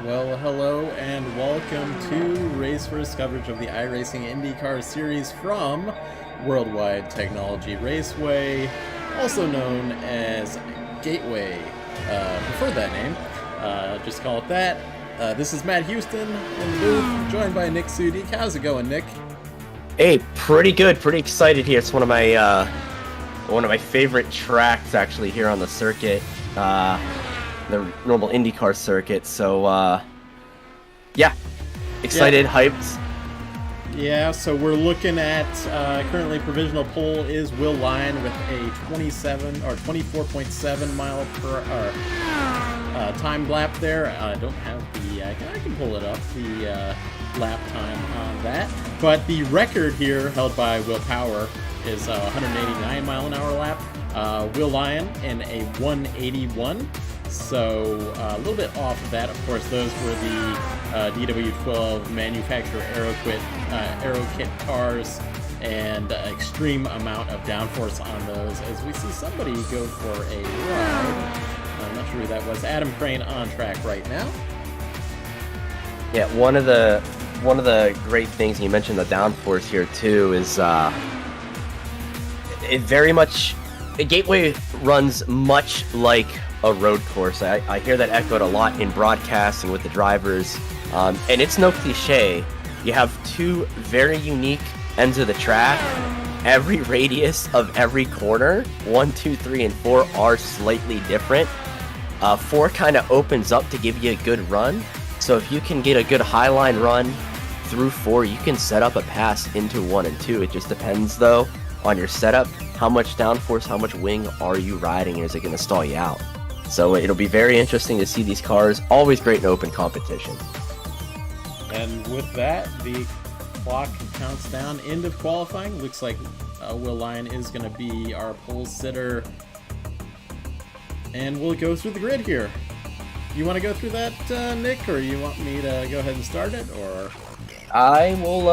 Well, hello and welcome to Race First coverage of the iRacing IndyCar Series from Worldwide Technology Raceway, also known as Gateway. Prefer that name. Just call it that. This is Matt Houston in the booth, joined by Nick Sudik. How's it going, Nick? Hey, pretty good. Pretty excited here. It's one of my favorite tracks actually here on the circuit, the normal IndyCar circuit. So yeah, excited, hyped. Yeah, so we're looking at currently provisional pole is Will Lyon with a 24.7 mile per hour time lap there. I don't have the I can pull it up, the lap time on that, but the record here held by Will Power is 189 mile an hour lap. Will Lyon in a 181. So a little bit off of that. Of course, those were the DW12 manufacturer Aero Kit cars, and extreme amount of downforce on those. As we see somebody go for a ride. I'm not sure who that was. Adam Crane on track right now. Yeah, one of the great things, and you mentioned the downforce here too, is it very much Gateway runs much like a road course. I hear that echoed a lot in broadcasting with the drivers, and it's no cliche. You have two very unique ends of the track. Every radius of every corner, 1, 2, 3, and 4, are slightly different. 4 kind of opens up to give you a good run. So if you can get a good highline run through 4, you can set up a pass into 1 and 2. It just depends though on your setup. How much downforce, how much wing are you riding, and is it going to stall you out? So it'll be very interesting to see these cars. Always great in open competition. And with that, the clock counts down. End of qualifying. Looks like Will Lyon is going to be our pole sitter. And we'll go through the grid here. You want to go through that, Nick, or you want me to go ahead and start it, or? I will.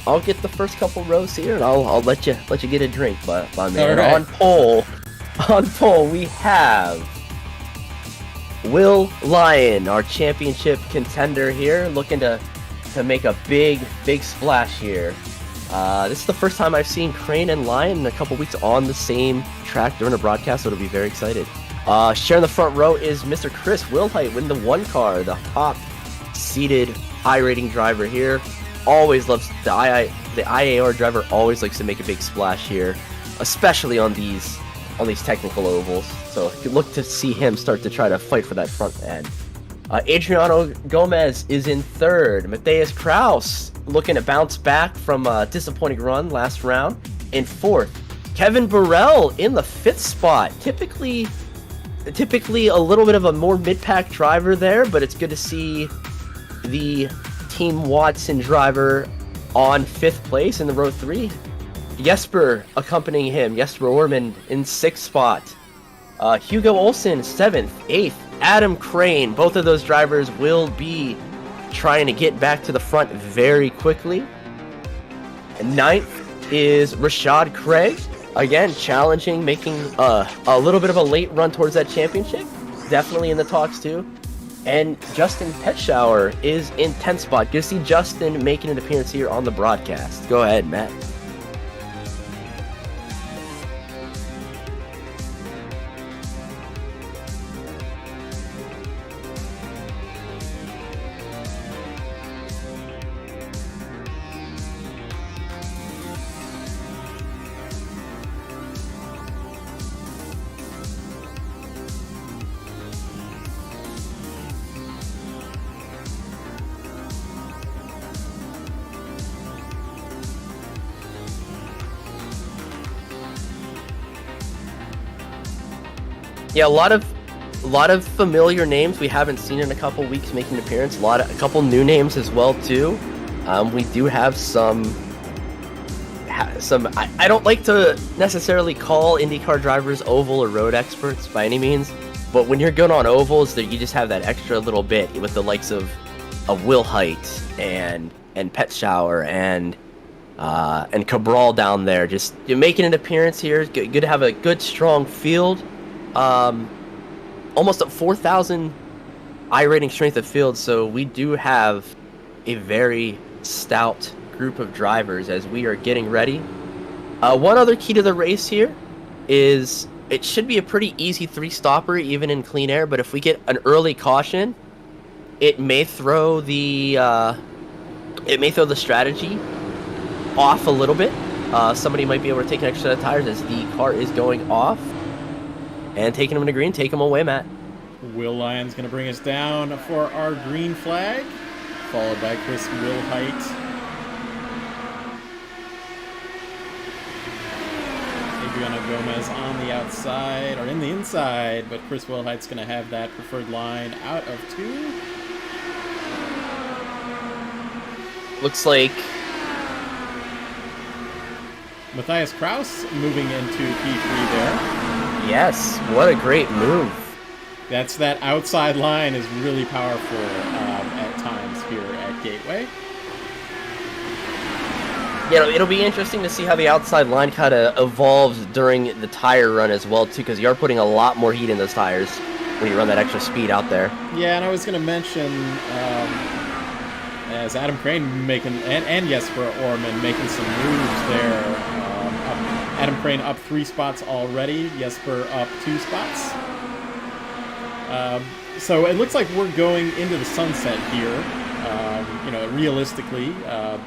I'll get the first couple rows here, and I'll let you get a drink. But my man, right. on pole, we have Will Lyon, our championship contender here, looking to make a big splash here. This is the first time I've seen Crane and Lyon in a couple weeks on the same track during a broadcast, so it'll be very excited. Sharing the front row is Mr. Chris Wilhite with the 1 car, the top seated high rating driver here. Always loves the IAR driver. Always likes to make a big splash here, especially on these technical ovals. So you look to see him start to try to fight for that front end. Adriano Gomez is in 3rd. Matthias Kraus looking to bounce back from a disappointing run last round in 4th. Kevin Burrell in the 5th spot. Typically a little bit of a more mid-pack driver there, but it's good to see the Team Watson driver on 5th place in the row 3. Jesper accompanying him. Jesper Orman in 6th spot. Hugo Olsen 7th, 8th. Adam Crane. Both of those drivers will be trying to get back to the front very quickly. And 9th is Rashad Craig. Again, challenging, making a little bit of a late run towards that championship. Definitely in the talks too. And Justin Petschauer is in 10th spot. Good to see Justin making an appearance here on the broadcast. Go ahead, Matt. Yeah, a lot of familiar names we haven't seen in a couple weeks making an appearance. A couple new names as well too. We do have some. I don't like to necessarily call IndyCar drivers oval or road experts by any means, but when you're good on ovals, you just have that extra little bit with the likes of Wilhite and Petschauer and Cabral down there. Just you're making an appearance here. Good to have a good strong field. Almost at 4,000 iRating strength of field, so we do have a very stout group of drivers as we are getting ready. One other key to the race here is it should be a pretty easy 3-stopper even in clean air, but if we get an early caution, it may throw the strategy off a little bit. Somebody might be able to take an extra set of tires as the car is going off. And taking him to green, take him away, Matt. Will Lyon's going to bring us down for our green flag, followed by Chris Wilhite. Adriano Gomez on the outside, or in the inside, but Chris Wilhite's going to have that preferred line out of 2. Looks like Matthias Kraus moving into P3 there. Yes, what a great move. That outside line is really powerful at times here at Gateway. It'll be interesting to see how the outside line kind of evolves during the tire run as well, too, because you are putting a lot more heat in those tires when you run that extra speed out there. Yeah, and I was going to mention, as Adam Crane making, and Jesper Orman making some moves there. Adam Crane up 3 spots already. Jesper up 2 spots. So it looks like we're going into the sunset here. Realistically,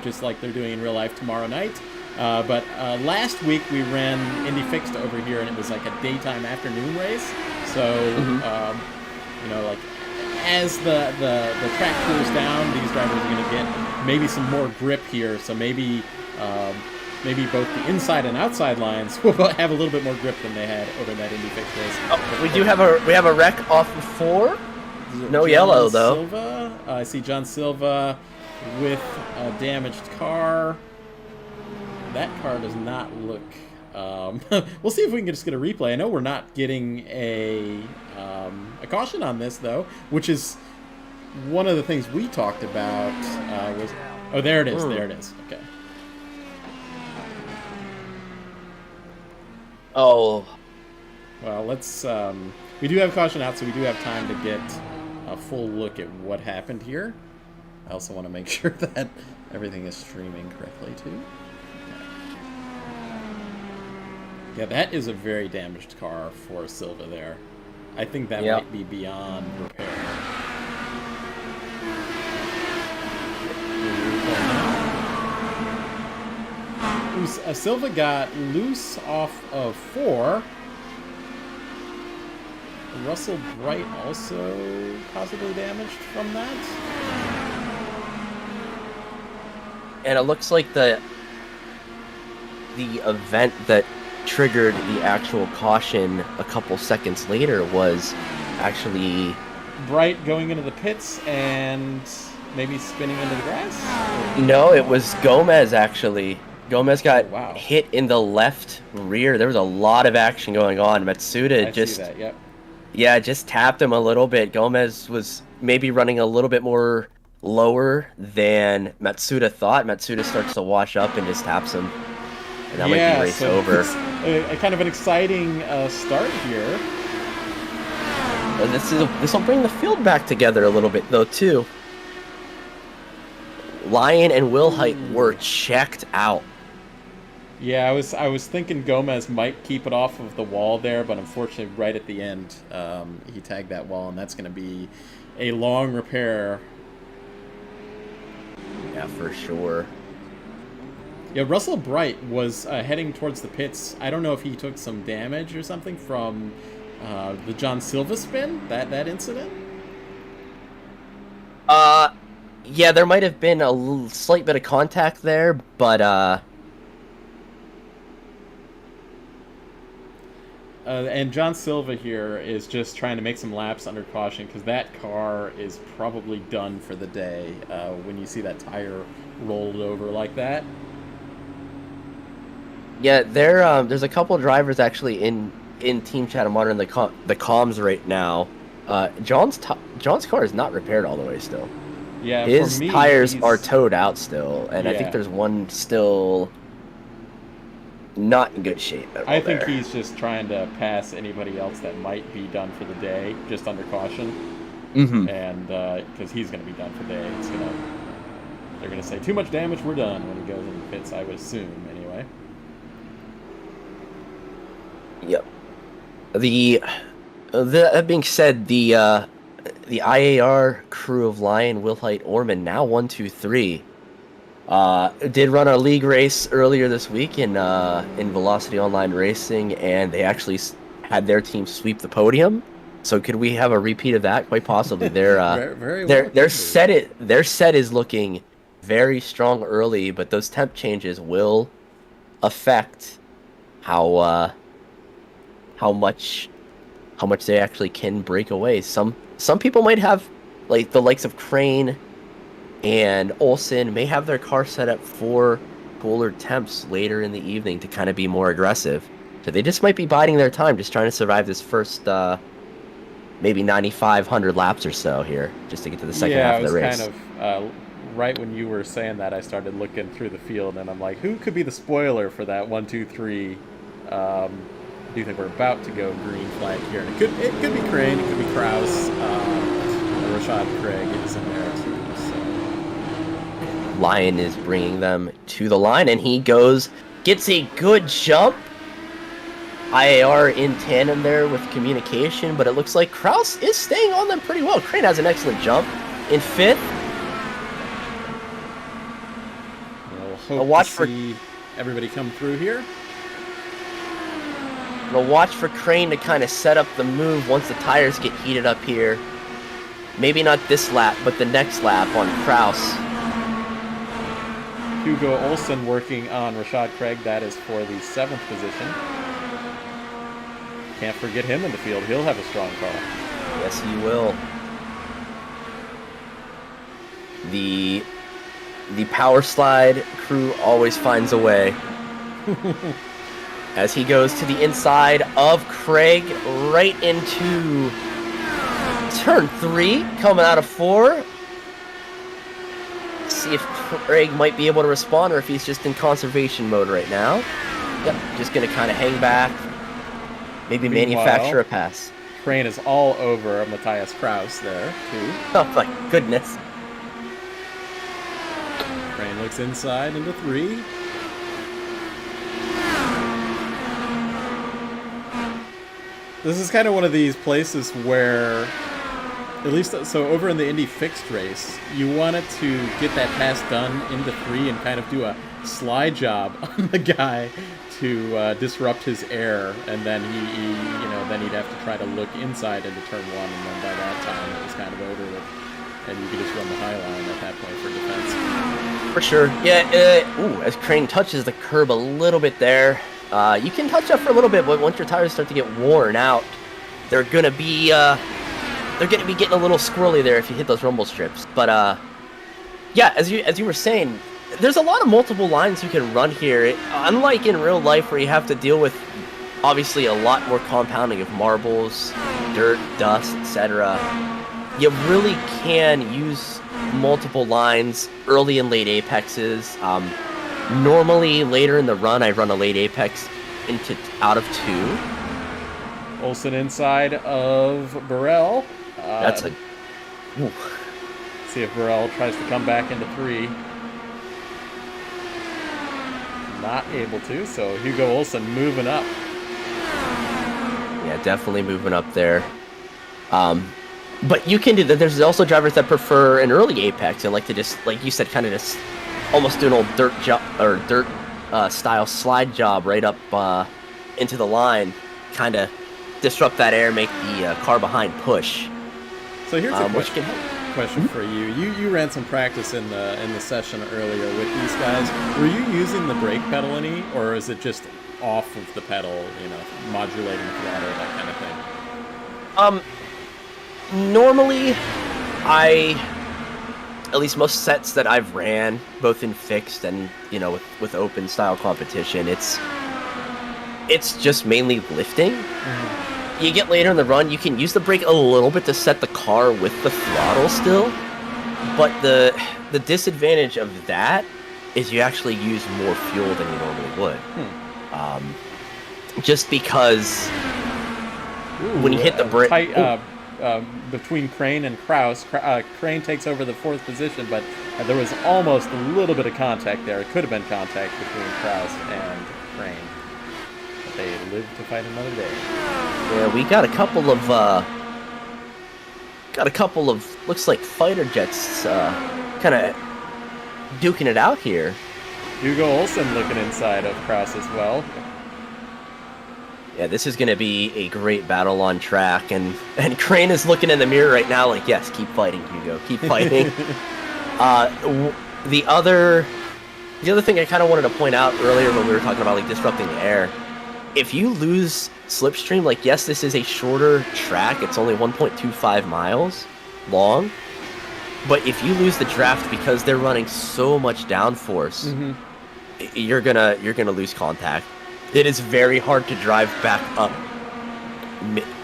just like they're doing in real life tomorrow night. But last week we ran Indy Fixed over here, and it was like a daytime afternoon race. So, as the track cools down, these drivers are going to get maybe some more grip here. So maybe both the inside and outside lines will have a little bit more grip than they had over that Indy Fixed race. Oh, we have a wreck off of 4. No John yellow though. Silva. I see John Silva with a damaged car. That car does not look. We'll see if we can just get a replay. I know we're not getting a caution on this though, which is one of the things we talked about. There it is. There it is. Okay. Oh. Well, let's. We do have caution out, so we do have time to get a full look at what happened here. I also want to make sure that everything is streaming correctly, too. Okay. Yeah, that is a very damaged car for Silva there. I think that might be beyond repair. Silva got loose off of 4. Russell Bright also possibly damaged from that. And it looks like the event that triggered the actual caution a couple seconds later was actually Bright going into the pits and maybe spinning into the grass? No, it was Gomez actually. Gomez got hit in the left rear. There was a lot of action going on. Matsuda just tapped him a little bit. Gomez was maybe running a little bit more lower than Matsuda thought. Matsuda starts to wash up and just taps him. And that might be race over. It's kind of an exciting start here. This will bring the field back together a little bit though too. Lyon and Wilhite were checked out. Yeah, I was thinking Gomez might keep it off of the wall there, but unfortunately right at the end he tagged that wall, and that's going to be a long repair. Yeah, for sure. Yeah, Russell Bright was heading towards the pits. I don't know if he took some damage or something from the John Silva spin, that incident. Yeah, there might have been a slight bit of contact there, but and John Silva here is just trying to make some laps under caution because that car is probably done for the day when you see that tire rolled over like that. Yeah, there's a couple of drivers actually in Team Chatham monitoring the comms right now. John's car is not repaired all the way still. Yeah, his tires are towed out still, and I think there's one still not in good shape at all. I think he's just trying to pass anybody else that might be done for the day, just under caution. and because he's going to be done for the day. They're going to say too much damage, we're done when he goes and fits, I would assume, anyway. Yep. That being said, the IAR crew of Lion, Wilhite, Orman, now 1, 2, 3, did run a league race earlier this week in Velocity Online Racing, and they actually had their team sweep the podium. So could we have a repeat of that? Quite possibly. Their set is looking very strong early, but those temp changes will affect how much they actually can break away. Some people might have, like the likes of Crane and Olsen, may have their car set up for cooler temps later in the evening to kind of be more aggressive. So they just might be biding their time, just trying to survive this first maybe 9,500 laps or so here, just to get to the second half of the race. Kind of right when you were saying that, I started looking through the field, and I'm like, who could be the spoiler for that 1, 2, 3? I do think we're about to go green flag here, and it could be Crane, it could be Kraus, Rashad Craig is in there too. So. Lion is bringing them to the line, and he gets a good jump. IAR in tandem there with communication, but it looks like Kraus is staying on them pretty well. Crane has an excellent jump in 5th. We'll hope to see everybody come through here. We'll watch for Crane to kind of set up the move once the tires get heated up here. Maybe not this lap, but the next lap on Kraus. Hugo Olsen working on Rashad Craig. That is for the 7th position. Can't forget him in the field. He'll have a strong car. Yes, he will. The power slide crew always finds a way. As he goes to the inside of Craig, right into turn 3, coming out of 4. See if Craig might be able to respond, or if he's just in conservation mode right now. Yep, just going to kind of hang back. Maybe manufacture a pass. Crane is all over Matthias Kraus there, too. Oh my goodness. Crane looks inside into 3. This is kind of one of these places where, at least so over in the Indy fixed race, you wanted to get that pass done into 3 and kind of do a slide job on the guy to disrupt his air, and then then he'd have to try to look inside into turn 1, and then by that time it was kind of over with, and you could just run the high line at that point for defense. For sure. Yeah, as Crane touches the curb a little bit there, you can touch up for a little bit, but once your tires start to get worn out, they're gonna be getting a little squirrely there if you hit those rumble strips. But yeah, as you were saying, there's a lot of multiple lines you can run here. Unlike in real life where you have to deal with obviously a lot more compounding of marbles, dirt, dust, etc. You really can use multiple lines early and late apexes. Normally later in the run, I run a late apex out of 2. Olsen inside of Burrell. That's a... Ooh. See if Burrell tries to come back into 3. Not able to, so Hugo Olsen moving up. Yeah, definitely moving up there. But you can do that. There's also drivers that prefer an early apex and like to just, like you said, kind of just almost do an old dirt job or dirt style slide job right up into the line, kind of disrupt that air, make the car behind push. So here's a question for you. You ran some practice in the session earlier with these guys. Were you using the brake pedal any, or is it just off of the pedal, modulating throttle, that kind of thing? Normally, at least most sets that I've ran, both in fixed and with open style competition, it's just mainly lifting. Mm-hmm. You get later in the run, you can use the brake a little bit to set the car with the throttle still, but the disadvantage of that is you actually use more fuel than you normally would. Just because when you hit the brake... between Crane and Kraus. Crane takes over the 4th position, but there was almost a little bit of contact there. It could have been contact between Kraus and Crane. But they live to fight another day. Yeah, we got a couple of looks like fighter jets kind of duking it out here. Hugo Olsen looking inside of Kraus as well. Yeah, this is going to be a great battle on track, and Crane is looking in the mirror right now like, yes, keep fighting, Hugo, keep fighting. The other thing I kind of wanted to point out earlier when we were talking about like disrupting the air, if you lose slipstream, like, yes, this is a shorter track, it's only 1.25 miles long, but if you lose the draft because they're running so much downforce, you're gonna lose contact. It is very hard to drive back up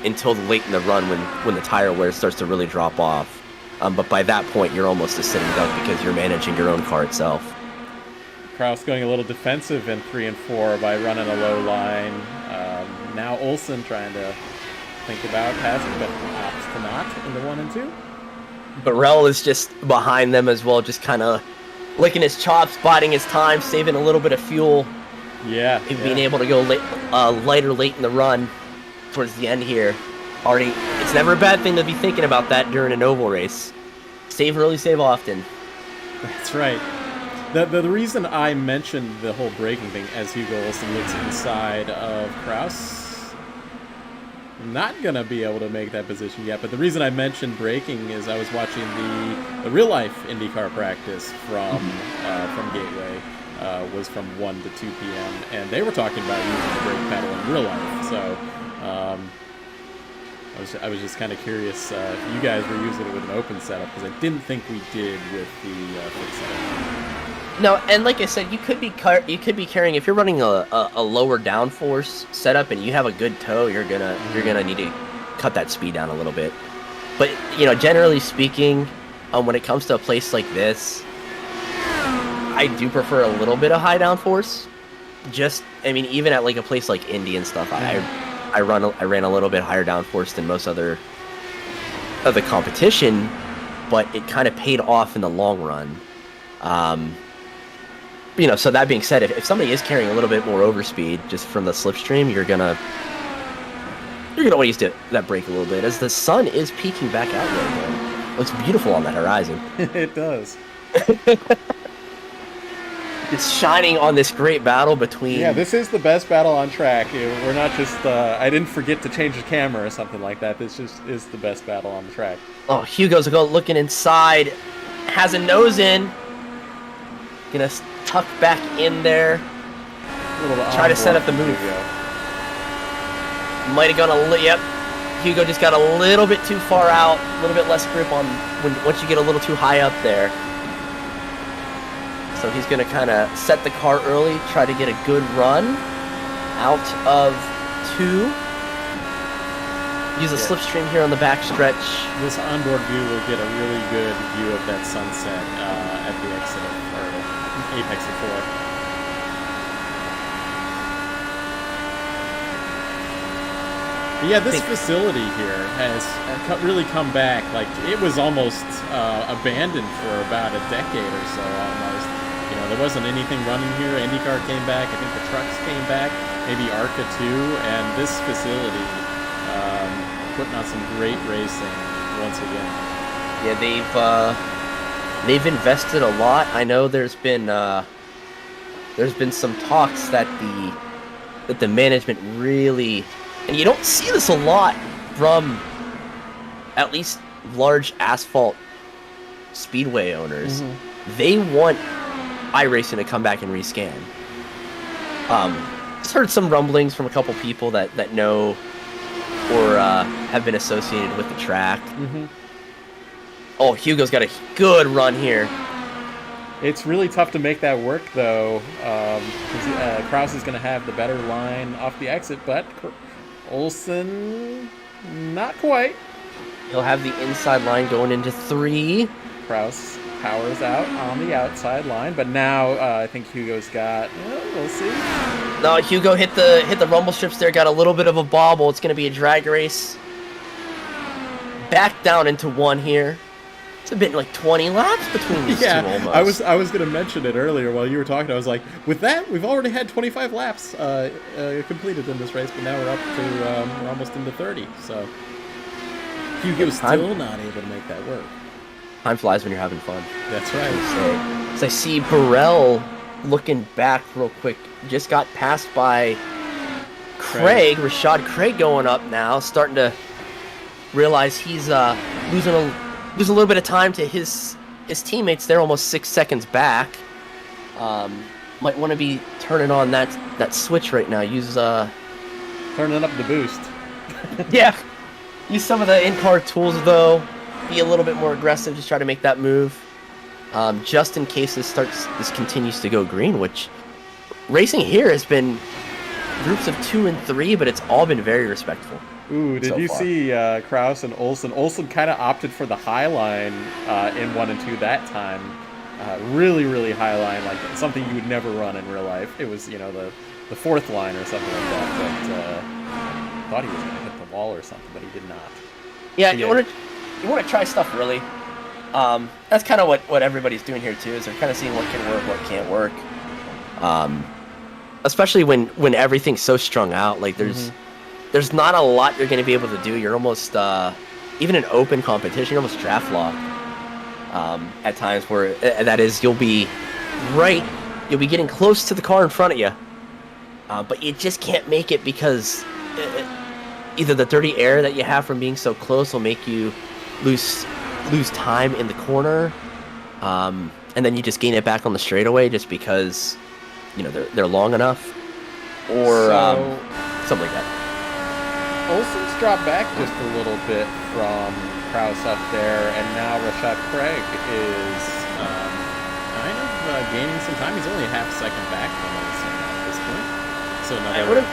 until late in the run when the tire wear starts to really drop off. But by that point, you're almost a sitting duck because you're managing your own car itself. Kraus going a little defensive in 3 and 4 by running a low line. Now Olsen trying to think about passing, but opts to not into 1 and 2. But Rell is just behind them as well, just kind of licking his chops, biding his time, saving a little bit of fuel. Yeah. Being able to go lighter late in the run towards the end here. It's never a bad thing to be thinking about that during an oval race. Save early, save often. That's right. The reason I mentioned the whole braking thing as Hugo Olsen looks inside of Kraus, not going to be able to make that position yet, but the reason I mentioned braking is I was watching the real-life IndyCar practice from Gateway. Was from 1 to 2 p.m. and they were talking about using the brake pedal in real life. So I was just kind of curious if you guys were using it with an open setup, because I didn't think we did with the fixed setup. No, and like I said, you could be carrying, if you're running a lower downforce setup and you have a good tow, you're gonna need to cut that speed down a little bit. But generally speaking, when it comes to a place like this, I do prefer a little bit of high downforce. Even at like a place like Indy and stuff, I ran a little bit higher downforce than most other of the competition, but it kind of paid off in the long run. So that being said, if somebody is carrying a little bit more overspeed just from the slipstream, you're gonna want to use that brake a little bit, as the sun is peeking back out right now. It looks beautiful on that horizon. It does. It's shining on this great battle between... Yeah, this is the best battle on track. We're not just... I didn't forget to change the camera or something like that. This just is the best battle on the track. Oh, Hugo's looking inside. Has a nose in. Gonna tuck back in there. Try to set up the move. Might have gone yep. Hugo just got a little bit too far out. A little bit less grip on once you get a little too high up there. So he's going to kind of set the car early, try to get a good run out of 2. Use a slipstream here on the back stretch. This onboard view will get a really good view of that sunset at the exit or apex of 4. But yeah, this facility here has really come back. Like, it was almost abandoned for about a decade or so almost. There wasn't anything running here. IndyCar came back. I think the trucks came back. Maybe ARCA too. And this facility putting on some great racing once again. Yeah, they've invested a lot. I know there's been some talks that the management really, and you don't see this a lot from at least large asphalt speedway owners. Mm-hmm. They want iRacing to come back and rescan. Just heard some rumblings from a couple people that know or have been associated with the track. Mm-hmm. Oh, Hugo's got a good run here. It's really tough to make that work, though, because Kraus is going to have the better line off the exit, but Olsen, not quite. He'll have the inside line going into 3. Kraus powers out on the outside line, but now I think Hugo's got... we'll see. No, Hugo hit the rumble strips there, got a little bit of a bobble. It's going to be a drag race back down into one here. It's a bit like 20 laps between these two almost. I was going to mention it earlier while you were talking. I was like, with that, we've already had 25 laps completed in this race, but now we're up to we're almost into 30. So Hugo still not able to make that work. Time flies when you're having fun. That's right. So I see Burrell looking back real quick. Just got passed by Craig. Rashad Craig going up now, starting to realize he's losing a little bit of time to his teammates. They're almost 6 seconds back. Might want to be turning on that switch right now. Use turning up the boost. Yeah. Use some of the in-car tools though. Be a little bit more aggressive. Just try to make that move. Just in case this continues to go green, which racing here has been groups of 2 and 3, but it's all been very respectful. Ooh, did you see Kraus and Olsen? Olsen kind of opted for the high line in 1 and 2 that time. Really, really high line, like something you would never run in real life. It was, the 4th line or something like that. But thought he was going to hit the wall or something, but he did not. Yeah, you want to try stuff really. That's kind of what everybody's doing here too. Is they're kind of seeing what can work, what can't work. Especially when everything's so strung out. Like there's not a lot you're going to be able to do. You're almost even in open competition, you're almost draft locked at times. Where that is, you'll be getting close to the car in front of you, but you just can't make it because either the dirty air that you have from being so close will make you lose time in the corner, and then you just gain it back on the straightaway just because they're long enough, or something like that. Olsen's dropped back just a little bit from Kraus up there, and now Rashad Craig is kind of gaining some time. He's only a half second back from Olsen at this point. So another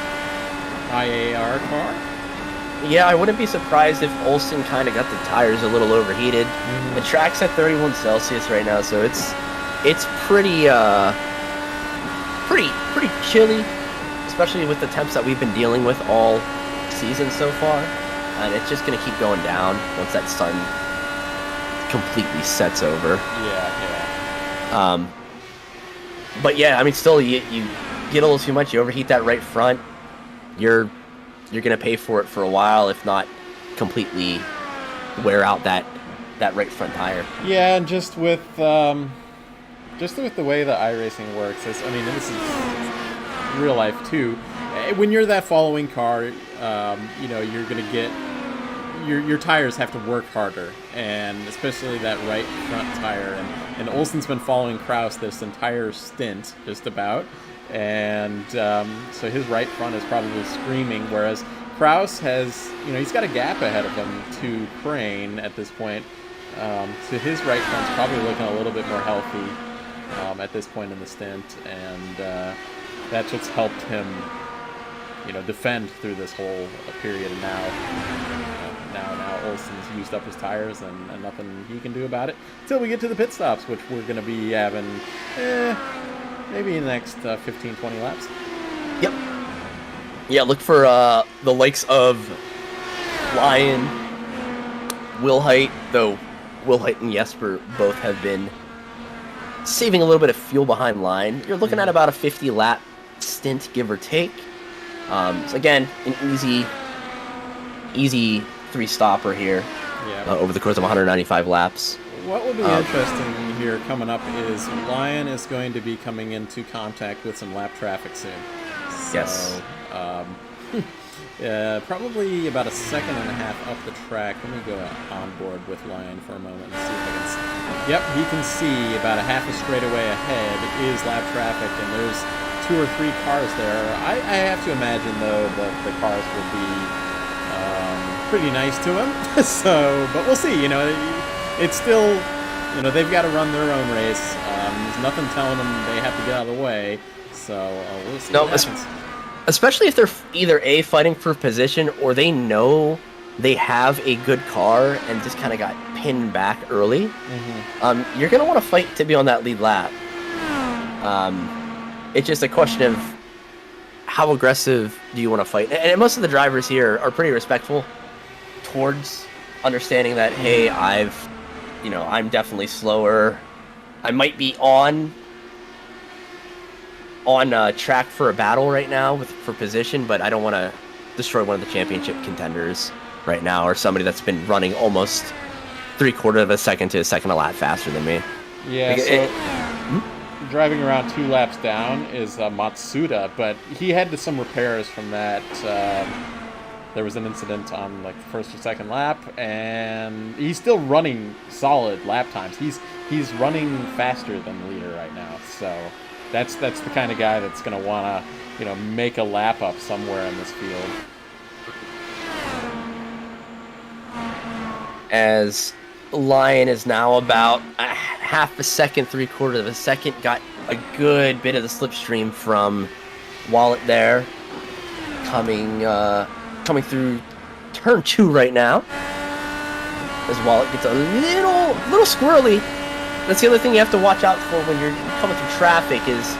IAR car. Yeah, I wouldn't be surprised if Olsen kind of got the tires a little overheated. The track's at 31 Celsius right now, so it's pretty chilly, especially with the temps that we've been dealing with all season so far, and it's just going to keep going down once that sun completely sets over. Yeah. But yeah, I mean, still, you get a little too much, you overheat that right front, you're going to pay for it for a while, if not completely wear out that right front tire. Yeah, and just with the way the iRacing works, this is real life too. When you're that following car, you're going to get your tires have to work harder, and especially that right front tire. And Olsen's been following Kraus this entire stint, just about. And so his right front is probably screaming, whereas Kraus has, he's got a gap ahead of him to Crane at this point. So his right front's probably looking a little bit more healthy at this point in the stint, and that's what's helped him, defend through this whole period. And now Olsen's used up his tires, and nothing he can do about it until we get to the pit stops, which we're going to be having maybe in the next 15, 20 laps. Yep. Yeah, look for the likes of Lion, Wilhite, though Wilhite and Jesper both have been saving a little bit of fuel behind Lion. You're looking at about a 50-lap stint, give or take. So again, an easy 3-stopper here over the course of 195 laps. What will be interesting here coming up is Lion is going to be coming into contact with some lap traffic soon. Yes. Probably about a second and a half up the track. Let me go on board with Lion for a moment and see if I can see. Yep, he can see about a half a straightaway ahead is lap traffic, and there's 2 or 3 cars there. I have to imagine, though, that the cars will be pretty nice to him. But we'll see. It's still, they've got to run their own race. There's nothing telling them they have to get out of the way. So we'll see what happens. Especially if they're either A, fighting for position, or they know they have a good car and just kind of got pinned back early. You're going to want to fight to be on that lead lap. It's just a question of how aggressive do you want to fight. And most of the drivers here are pretty respectful towards understanding that, hey, I'm definitely slower. I might be on track for a battle right now for position, but I don't want to destroy one of the championship contenders right now, or somebody that's been running almost 3/4 of a second to a second a lap faster than me. Yeah, driving around 2 laps down is Matsuda, but he had some repairs from that. There was an incident on like the first or second lap, and he's still running solid lap times. He's running faster than the leader right now, so that's the kind of guy that's going to want to make a lap up somewhere in this field. As Lion is now about a half a second, 3/4 of a second, got a good bit of the slipstream from Wallet there, coming through turn 2 right now. As Wallet gets a little squirrely. That's the other thing you have to watch out for when you're coming through traffic is,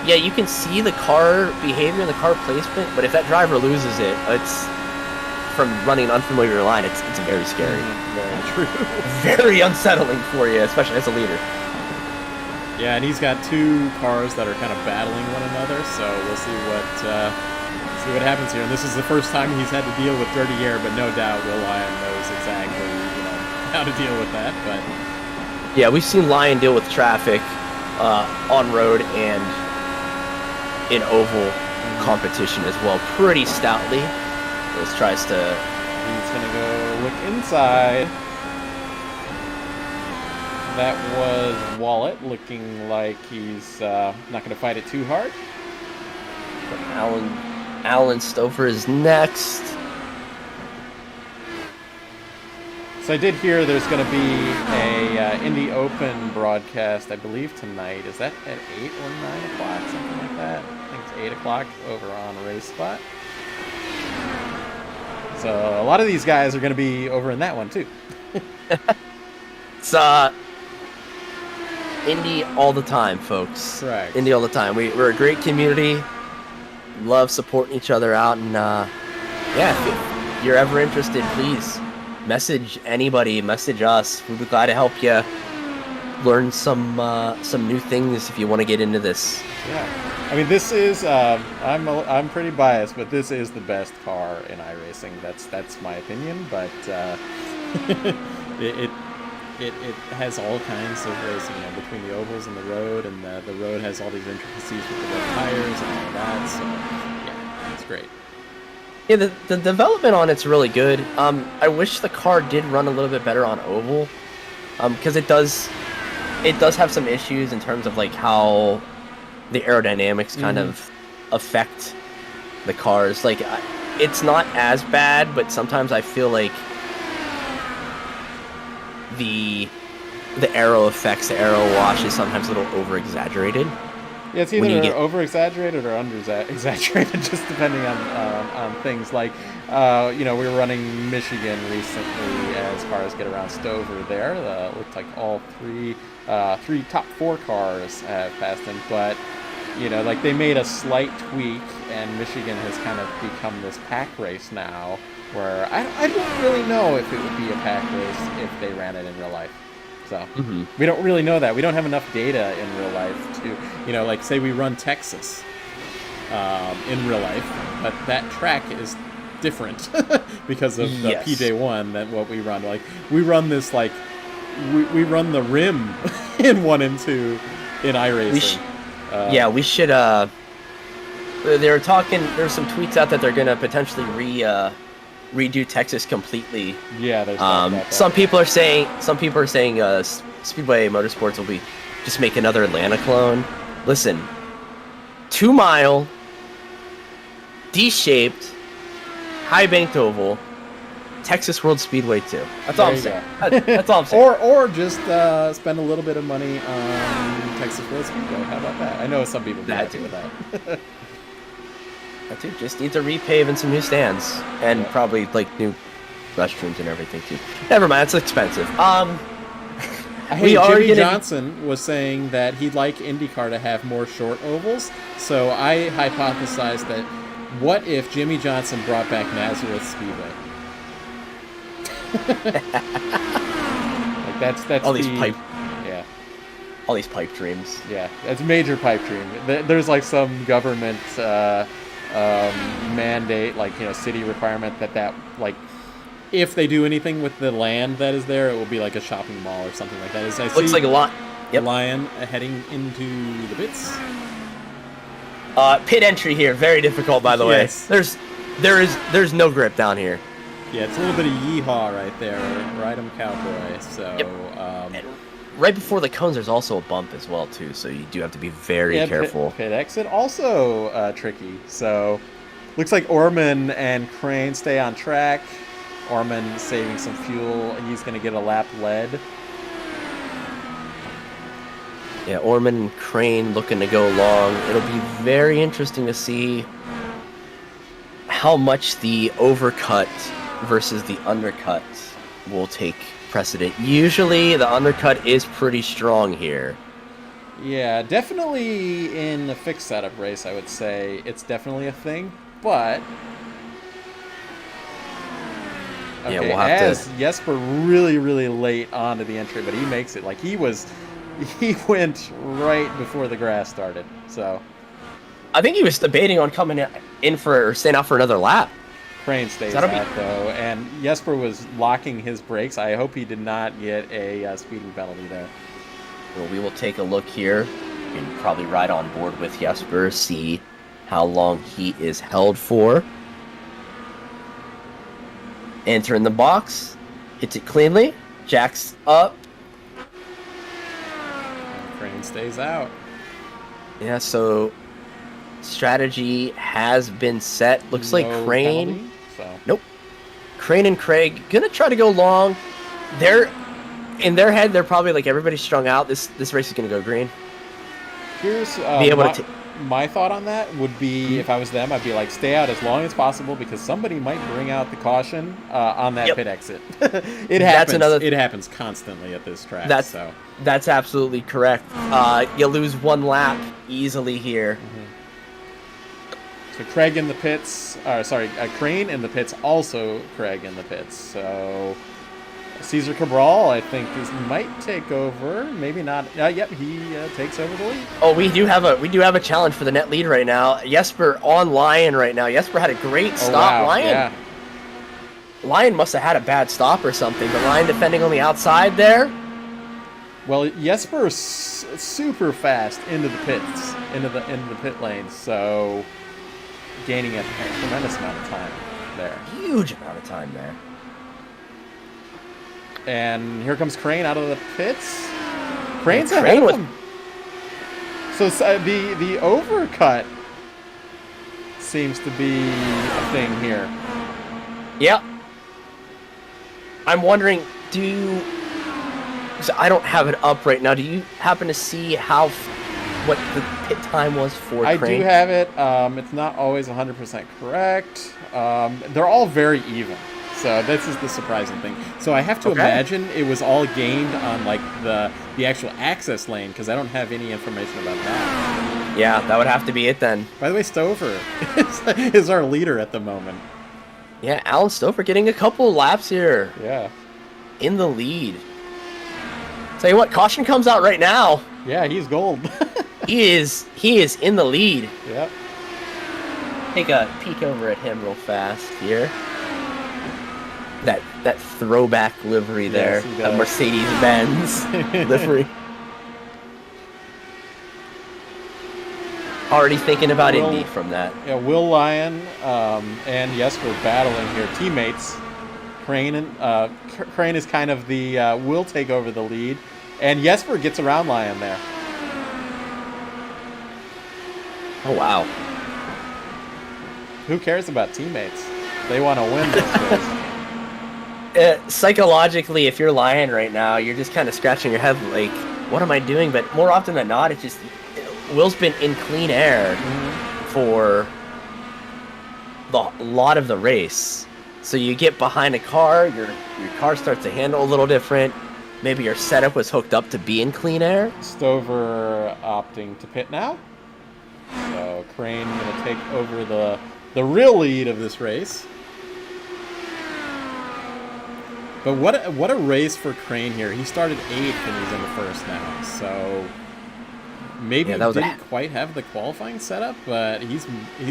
yeah, you can see the car behavior and the car placement, but if that driver loses it, it's from running an unfamiliar line, it's very scary. Very true. Very unsettling for you, especially as a leader. Yeah, and he's got 2 cars that are kind of battling one another, so we'll see what happens here. And this is the first time he's had to deal with dirty air, but no doubt Will Lion knows exactly how to deal with that. But yeah, we've seen Lion deal with traffic on road and in oval competition as well, pretty stoutly. He's gonna go look inside. That was Wallet looking like he's not gonna fight it too hard. Alan Stover is next. So I did hear there's going to be a Indy Open broadcast, I believe, tonight. Is that at 8 or 9 o'clock, something like that? I think it's 8 o'clock over on Race Spot. So a lot of these guys are going to be over in that one, too. It's Indy all the time, folks. Correct. Indy all the time. We're a great community. Love supporting each other out, and yeah, if you're ever interested, please message anybody, message us. We'd be glad to help you learn some new things if you want to get into this. Yeah, I mean, this is I'm pretty biased, but this is the best car in iRacing. That's my opinion, but it has all kinds of racing, between the ovals and the road has all these intricacies with the red tires and all that. So yeah, it's great. Yeah, the development on it's really good. I wish the car did run a little bit better on oval, because it does have some issues in terms of like how the aerodynamics kind of affect the cars. Like, it's not as bad, but sometimes I feel like the aero effects, the aero wash is sometimes a little over-exaggerated. Yeah, it's either over-exaggerated or under-exaggerated, just depending on things. Like, we were running Michigan recently as cars get around Stover there. It looked like all three top 4 cars have passed him, but, like they made a slight tweak, and Michigan has kind of become this pack race now, where I don't really know if it would be a pack race if they ran it in real life. So we don't really know that. We don't have enough data in real life to, like say we run Texas in real life, but that track is different because of the PJ1 than what we run. Like we run this like we run the rim in 1 and 2 in iRacing. We should. They were talking. There's some tweets out that they're gonna potentially redo Texas completely. Yeah, there's about that. Some people are saying Speedway Motorsports will be just make another Atlanta clone. Listen, 2-mile, D-shaped, high banked oval, Texas World Speedway 2. That's all I'm saying. That's all I'm saying. Or just spend a little bit of money on Texas World Speedway. How about that? I know some people be happy with that. That too. Just need to repave and some new stands, and probably like new restrooms and everything too. Never mind, it's expensive. Hey, Jimmy Johnson was saying that he'd like IndyCar to have more short ovals, so I hypothesized that what if Jimmy Johnson brought back Nazareth Speedway? Like that's all these pipe, yeah, all these pipe dreams. yeah, that's a major pipe dream. There's like some government mandate, like, you know, city requirement that like, if they do anything with the land that is there, it will be like a shopping mall or something like that. Looks like a lot. Yep. Lion heading into the pits. Pit entry here, very difficult, by the way. Yes. There's no grip down here. Yeah, it's a little bit of yeehaw right there, ride 'em cowboy. So, Yep. And right before the cones, there's also a bump as well too, so you do have to be very careful. Pit exit also tricky. So, looks like Orman and Crane stay on track. Orman saving some fuel. He's going to get a lap lead. Yeah, Orman and Crane looking to go long. It'll be very interesting to see how much the overcut versus the undercut will take precedent. Usually the undercut is pretty strong here. Yeah, definitely in the fixed setup race, I would say it's definitely a thing, but... Okay, yeah, we'll have to... Jesper really, really late onto the entry, but he makes it. Like, he went right before the grass started, so... I think he was debating on coming in for, or staying out for another lap. Crane stays out, though, and Jesper was locking his brakes. I hope he did not get a speeding penalty there. Well, we will take a look here and probably ride on board with Jesper, see how long he is held for. Enter in the box, hits it cleanly, jacks up. Crane stays out. Yeah, so strategy has been set. Looks like Crane. Penalty, so. Nope. Crane and Craig gonna try to go long. They're in their head. They're probably like, everybody's strung out. This race is gonna go green. Here's be able to my thought on that would be, if I was them, I'd be like, stay out as long as possible because somebody might bring out the caution on that pit exit. It happens. It happens constantly at this track. That's absolutely correct. You lose one lap easily here. So Craig in the pits. Crane in the pits. Also Craig in the pits. So Cesar Cabral, I think, might take over. Maybe not. Yep, he takes over the lead. Oh, we do have a challenge for the net lead right now. Jesper on Lion right now. Jesper had a great stop. Wow. Lion. Yeah. Lion must have had a bad stop or something. But Lion defending on the outside there. Well, Jesper is super fast into the pits, into the pit lanes. So gaining a tremendous amount of time there. Huge amount of time there. And here comes Crane out of the pits. Crane's ahead of him. So the overcut seems to be a thing here. Yep. I'm wondering, so I don't have it up right now. Do you happen to see what the pit time was for Crane? I do have it. It's not always 100% correct. They're all very even. So this is the surprising thing. So I have to imagine it was all gained on like the actual access lane because I don't have any information about that. Yeah, that would have to be it then. By the way, Stover is our leader at the moment. Yeah, Alan Stover getting a couple laps here. Yeah. In the lead. Tell you what, caution comes out right now. Yeah, he's gold. He is in the lead. Yep. Take a peek over at him real fast here. That throwback livery there, a Mercedes-Benz livery. Already thinking about Indy from that. Yeah, Will Lyon and Jesper battling here, teammates. Crane is kind of the will take over the lead, and Jesper gets around Lyon there. Oh wow! Who cares about teammates? They want to win this race. Psychologically, if you're Lion right now, you're just kind of scratching your head like, what am I doing? But more often than not, it's just Will's been in clean air for a lot of the race. So you get behind a car, your car starts to handle a little different. Maybe your setup was hooked up to be in clean air. Stover opting to pit now. So Crane going to take over the real lead of this race. But what a race for Crane here. He started 8th and he's in the first now. So maybe he didn't quite have the qualifying setup, but he's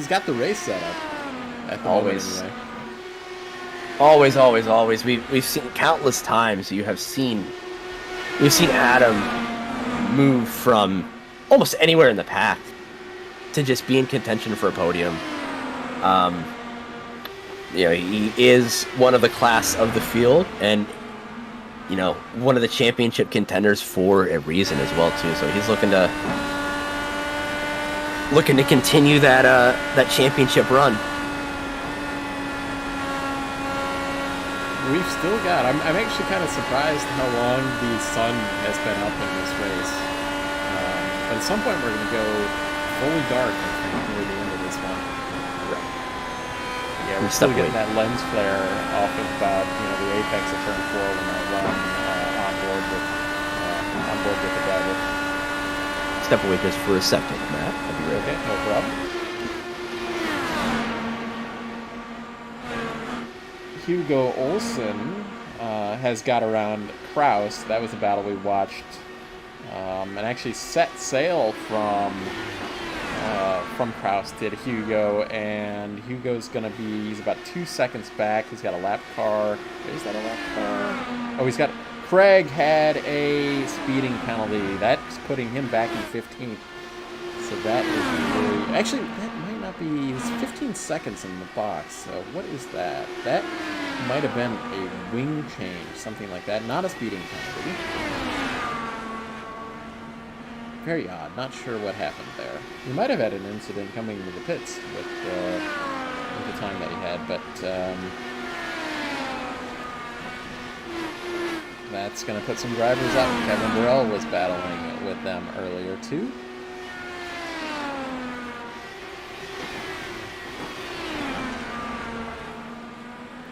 got the race set up at the moment anyway. Always. We've seen countless times. We've seen Adam move from almost anywhere in the pack to just be in contention for a podium. You know, he is one of the class of the field, and you know, one of the championship contenders for a reason as well too. So he's looking to continue that championship run. We've still got. I'm actually kind of surprised how long the sun has been up in this race. But at some point we're going to go fully dark, I think, near the end of this one. Right. Yeah, we're still getting that lens flare off of about the apex of turn 4 when I run on board with the driver. Step away just for a second, Matt. I'll be right back. No problem. Hugo Olsen has got around Kraus. That was a battle we watched, and actually set sail from Kraus did Hugo, and Hugo's he's about 2 seconds back. He's got a lap car. Is that a lap car? Oh, Craig had a speeding penalty. That's putting him back in 15th. So that is really... Actually, that might not be... It's 15 seconds in the box. So what is that? That might have been a wing change, something like that. Not a speeding penalty. Very odd. Not sure what happened there. He might have had an incident coming into the pits with the time that he had, but that's going to put some drivers out. Kevin Burrell was battling with them earlier too.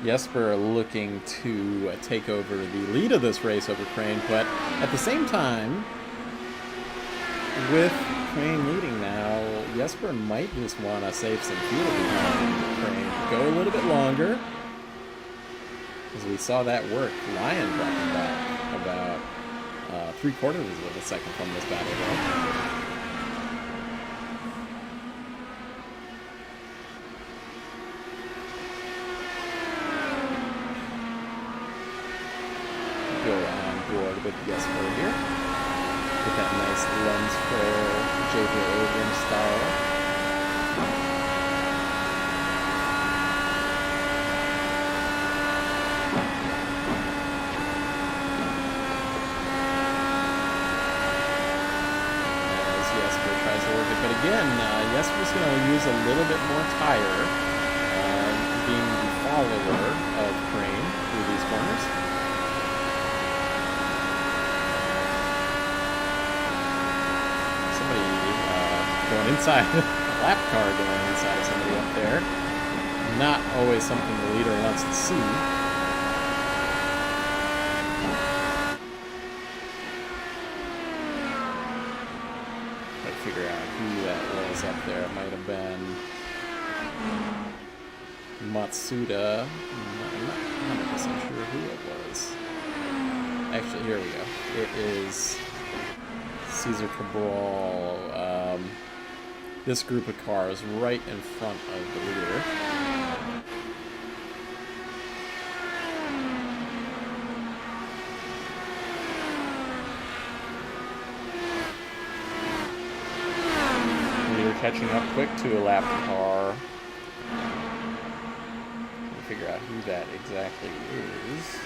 Jesper looking to take over the lead of this race over Crane, but at the same time, with Crane leading now, Jesper might just want to save some fuel behind Crane. Go a little bit longer, as we saw that work. Lion dropping back about 3/4 of a second from this battle though. Go on board with Jesper here. With that nice lens flare, J.J. Abrams style. As Jesper tries to work it, but again, Jesper's going to use a little bit more tire, being the follower of Crane through these corners. Going inside, lap car going inside of somebody up there. Not always something the leader wants to see. Try to figure out who that was up there. It might have been Matsuda. I'm not 100% sure who it was. Actually, here we go. It is Cesar Cabral. This group of cars right in front of the leader. Leader catching up quick to a lap car. We'll figure out who that exactly is.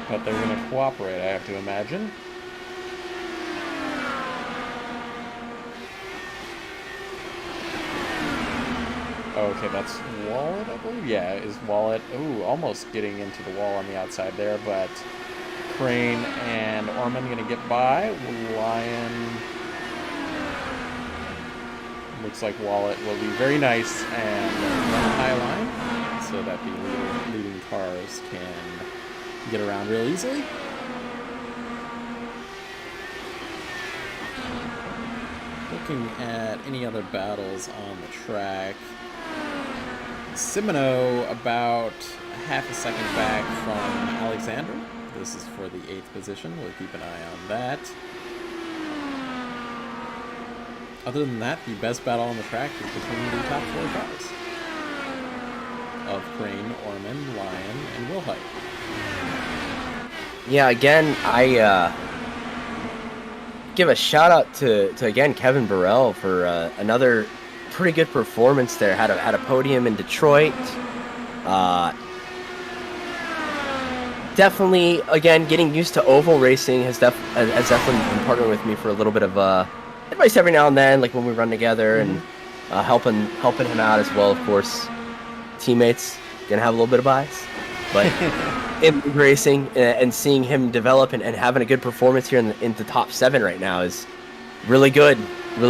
But they're going to cooperate, I have to imagine. Okay, that's Wallet, I believe? Yeah, is Wallet. Ooh, almost getting into the wall on the outside there, but Crane and Orman going to get by. Lion. Looks like Wallet will be very nice and run a high line. so that the leading cars can get around real easily. Looking at any other battles on the track, Simino about half a second back from Alexander. This is for the 8th position. We'll keep an eye on that. Other than that, the best battle on the track is between the top 4 cars of Crane, Orman, Lyon, and Wilhite. Yeah, again, I give a shout out to again Kevin Burrell for another pretty good performance there. Had a podium in Detroit. Definitely, again, getting used to oval racing has definitely been partnering with me for a little bit of advice every now and then, like when we run together, and helping him out as well. Of course, teammates gonna have a little bit of bias, but in racing and seeing him develop and having a good performance here in the top 7 right now is really good, and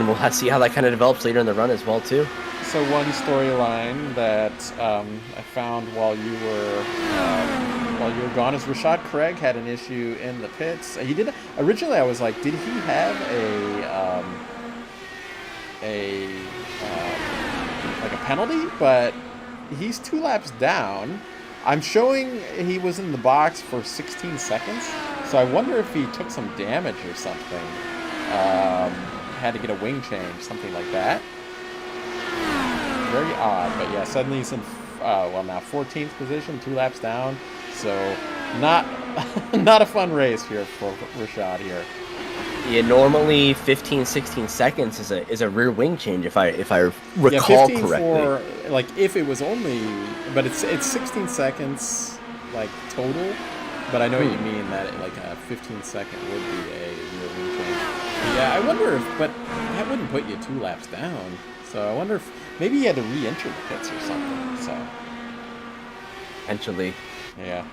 we'll have to see how that kind of develops later in the run as well too. So one storyline that I found while you were gone is Rashad Craig had an issue in the pits. He did originally. I was like, did he have like a penalty? But he's 2 laps down. I'm showing he was in the box for 16 seconds. So I wonder if he took some damage or something. Had to get a wing change, something like that. Very odd, but yeah, suddenly he's in, now 14th position, 2 laps down. So not a fun race here for Rashad here. Yeah, normally 15-16 seconds is a rear wing change if I recall correctly. For, like, if it was only, but it's 16 seconds like total. But I know what you mean, that like a 15-second would be a rear wing change. Yeah, I wonder if, but that wouldn't put you 2 laps down. So I wonder if maybe he had to re-enter the pits or something. So potentially. Yeah,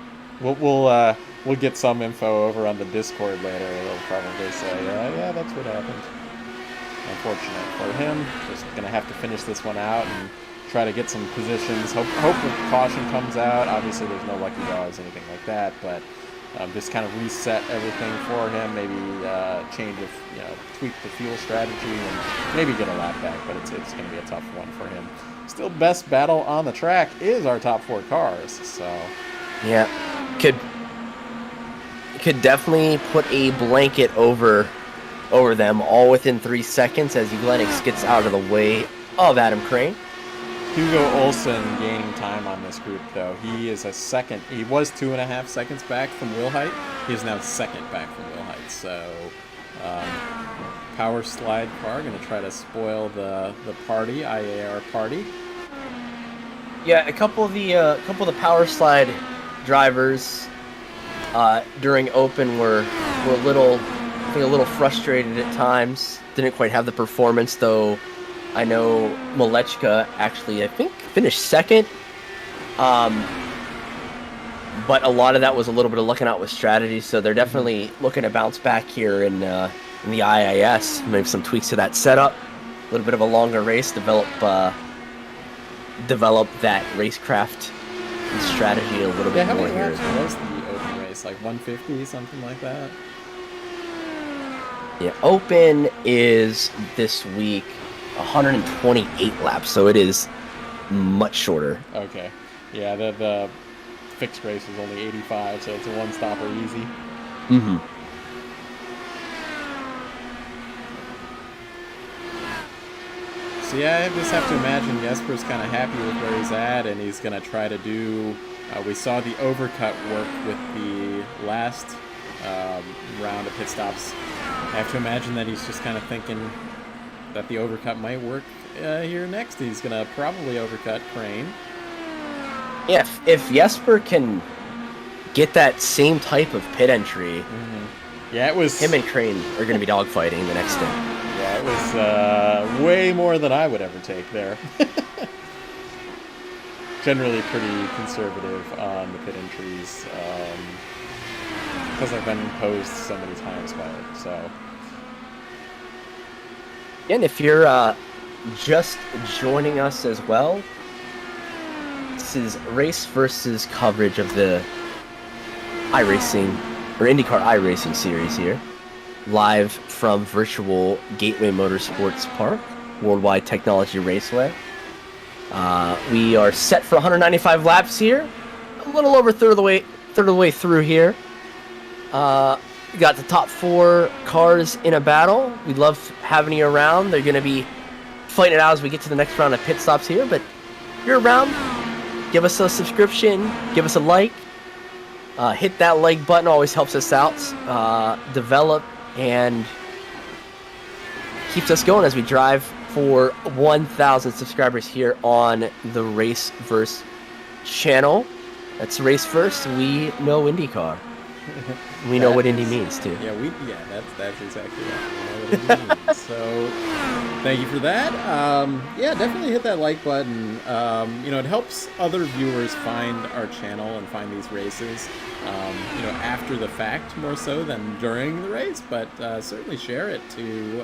we'll get some info over on the Discord later. They'll probably say, yeah, that's what happened. Unfortunate for him. Just gonna have to finish this one out and try to get some positions. Hope the caution comes out. Obviously, there's no lucky draws, anything like that. But just kind of reset everything for him. Maybe tweak the fuel strategy and maybe get a lap back. But it's gonna be a tough one for him. Still, best battle on the track is our top 4 cars. So. Yeah, could definitely put a blanket over them all within 3 seconds as Glenn gets out of the way of Adam Crane. Hugo Olsen gaining time on this group, though. He is a second. He was 2.5 seconds back from Wilhite. He is now second back from Wilhite. So, power slide car going to try to spoil the party, IAR party. Yeah, a couple of the power slide drivers during open were a little frustrated at times. Didn't quite have the performance, though. I know Malechka actually, I think, finished second. But a lot of that was a little bit of looking out with strategy, so they're definitely looking to bounce back here in the IIS. Maybe some tweaks to that setup, a little bit of a longer race, develop that racecraft and strategy a little bit more here. How many laps was the open race? Like 150, something like that? Yeah, open is this week 128 laps, so it is much shorter. Okay. Yeah, the fixed race is only 85, so it's a one-stopper easy. Mm-hmm. So yeah, I just have to imagine Jesper's kind of happy with where he's at, and he's going to try to do... we saw the overcut work with the last round of pit stops. I have to imagine that he's just kind of thinking that the overcut might work here next. He's going to probably overcut Crane. Yeah, if Jesper can get that same type of pit entry, yeah, it was... him and Crane are going to be dogfighting the next day. Yeah, it was way more than I would ever take there. Generally pretty conservative on the pit entries, because I've been posed so many times by it, so... And if you're just joining us as well, This is race versus coverage of the iRacing, or IndyCar iRacing series here. Live from virtual Gateway Motorsports Park, Worldwide Technology Raceway. We are set for 195 laps here. A little over third of the way through here. We got the top 4 cars in a battle. We love having you around. They're going to be fighting it out as we get to the next round of pit stops here. But if you're around, give us a subscription, give us a like. Hit that like button, always helps us out. Develop and keeps us going as we drive for 1,000 subscribers here on the Raceverse channel. That's Raceverse. We know IndyCar. We know what Indy means too. Yeah, that's exactly what we know what Indy means. So thank you for that. Yeah, definitely hit that like button. It helps other viewers find our channel and find these races. After the fact more so than during the race, but certainly share it to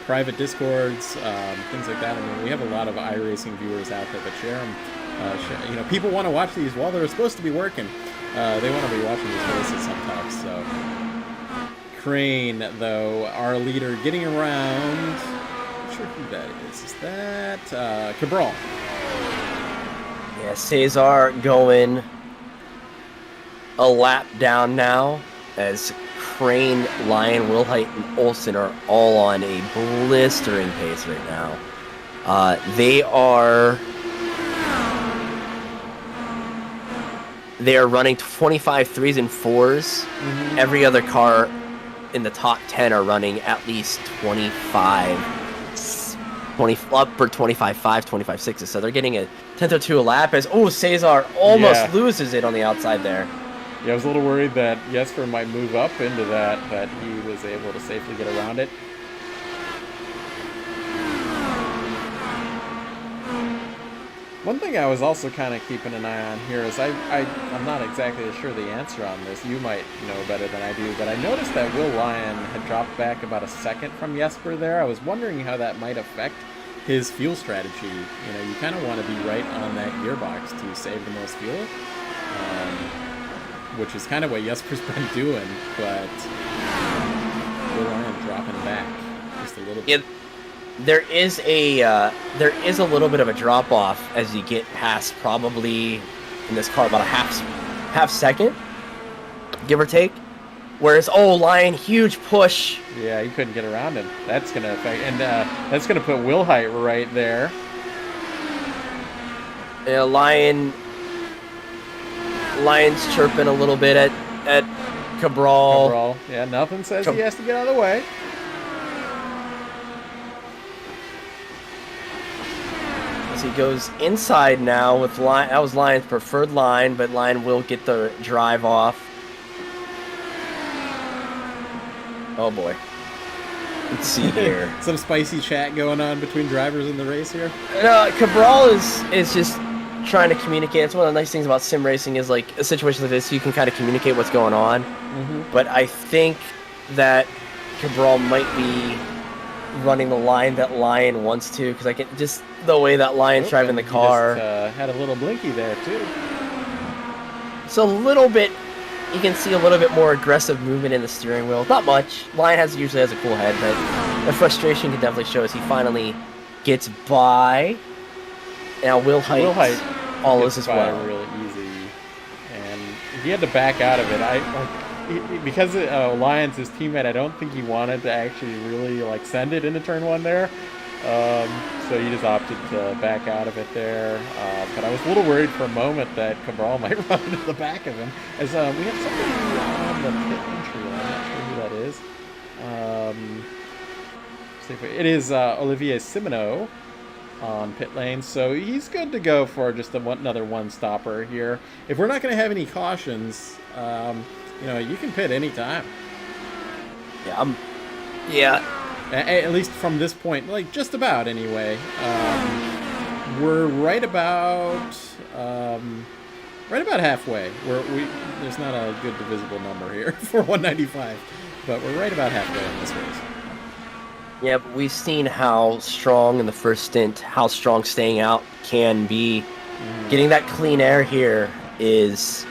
private discords, things like that. I mean, we have a lot of iRacing viewers out there, but share them. People want to watch these while they're supposed to be working. They want to be watching these races sometimes. So Crane, though, our leader, getting around. Not sure who that is. Is that Cabral? Yeah, Cesar going a lap down now as Crane, Lyon, Wilhite, and Olsen are all on a blistering pace right now. They are running 25 3s and 4s. Mm-hmm. Every other car in the top 10 are running at least 25, up for 25 5, 25 6s. So they're getting a 10th or 2 a lap as, Cesar almost loses it on the outside there. Yeah, I was a little worried that Jesper might move up into that, but he was able to safely get around it. One thing I was also kind of keeping an eye on here is I'm not exactly sure the answer on this. You might know better than I do, but I noticed that Will Lyon had dropped back about a second from Jesper there. I was wondering how that might affect his fuel strategy. You kind of want to be right on that gearbox to save the most fuel. Which is kind of what Jesper's been doing, but Will Lyon dropping back just a little bit. There is a little bit of a drop off as you get past probably in this car about a half second, give or take. Whereas Lyon, huge push. Yeah, he couldn't get around him. That's gonna affect, and that's gonna put Wilhite right there. Yeah, Lion's chirping a little bit at Cabral. Yeah, nothing says he has to get out of the way. As he goes inside now with Lion. That was Lion's preferred line, but Lion will get the drive off. Oh boy. Let's see here. Some spicy chat going on between drivers in the race here. Cabral is just trying to communicate. It's one of the nice things about sim racing is like a situation like this, you can kind of communicate what's going on. Mm-hmm. But I think that Cabral might be running the line that Lyon wants to, because I can just the way that Lion's driving the car. Just, had a little blinky there too. So a little bit, you can see a little bit more aggressive movement in the steering wheel. Not much. Lyon usually has a cool head, but the frustration can definitely show as he finally gets by. Now Wilhite follows as well. Really easy, and he had to back out of it. Because Lyon's his teammate, I don't think he wanted to actually really send it into turn 1 there. So he just opted to back out of it there. But I was a little worried for a moment that Cabral might run into the back of him. As we have somebody on the pit entry line. I'm not sure who that is. It is Olivier Simoneau on pit lane, so he's good to go for just another one-stopper here. If we're not going to have any cautions, you can pit anytime. Yeah. At least from this point, just about anyway. We're right about halfway. There's not a good divisible number here for 195, but we're right about halfway in this race. Yeah, but we've seen how strong in the first stint, how strong staying out can be Getting that clean air here is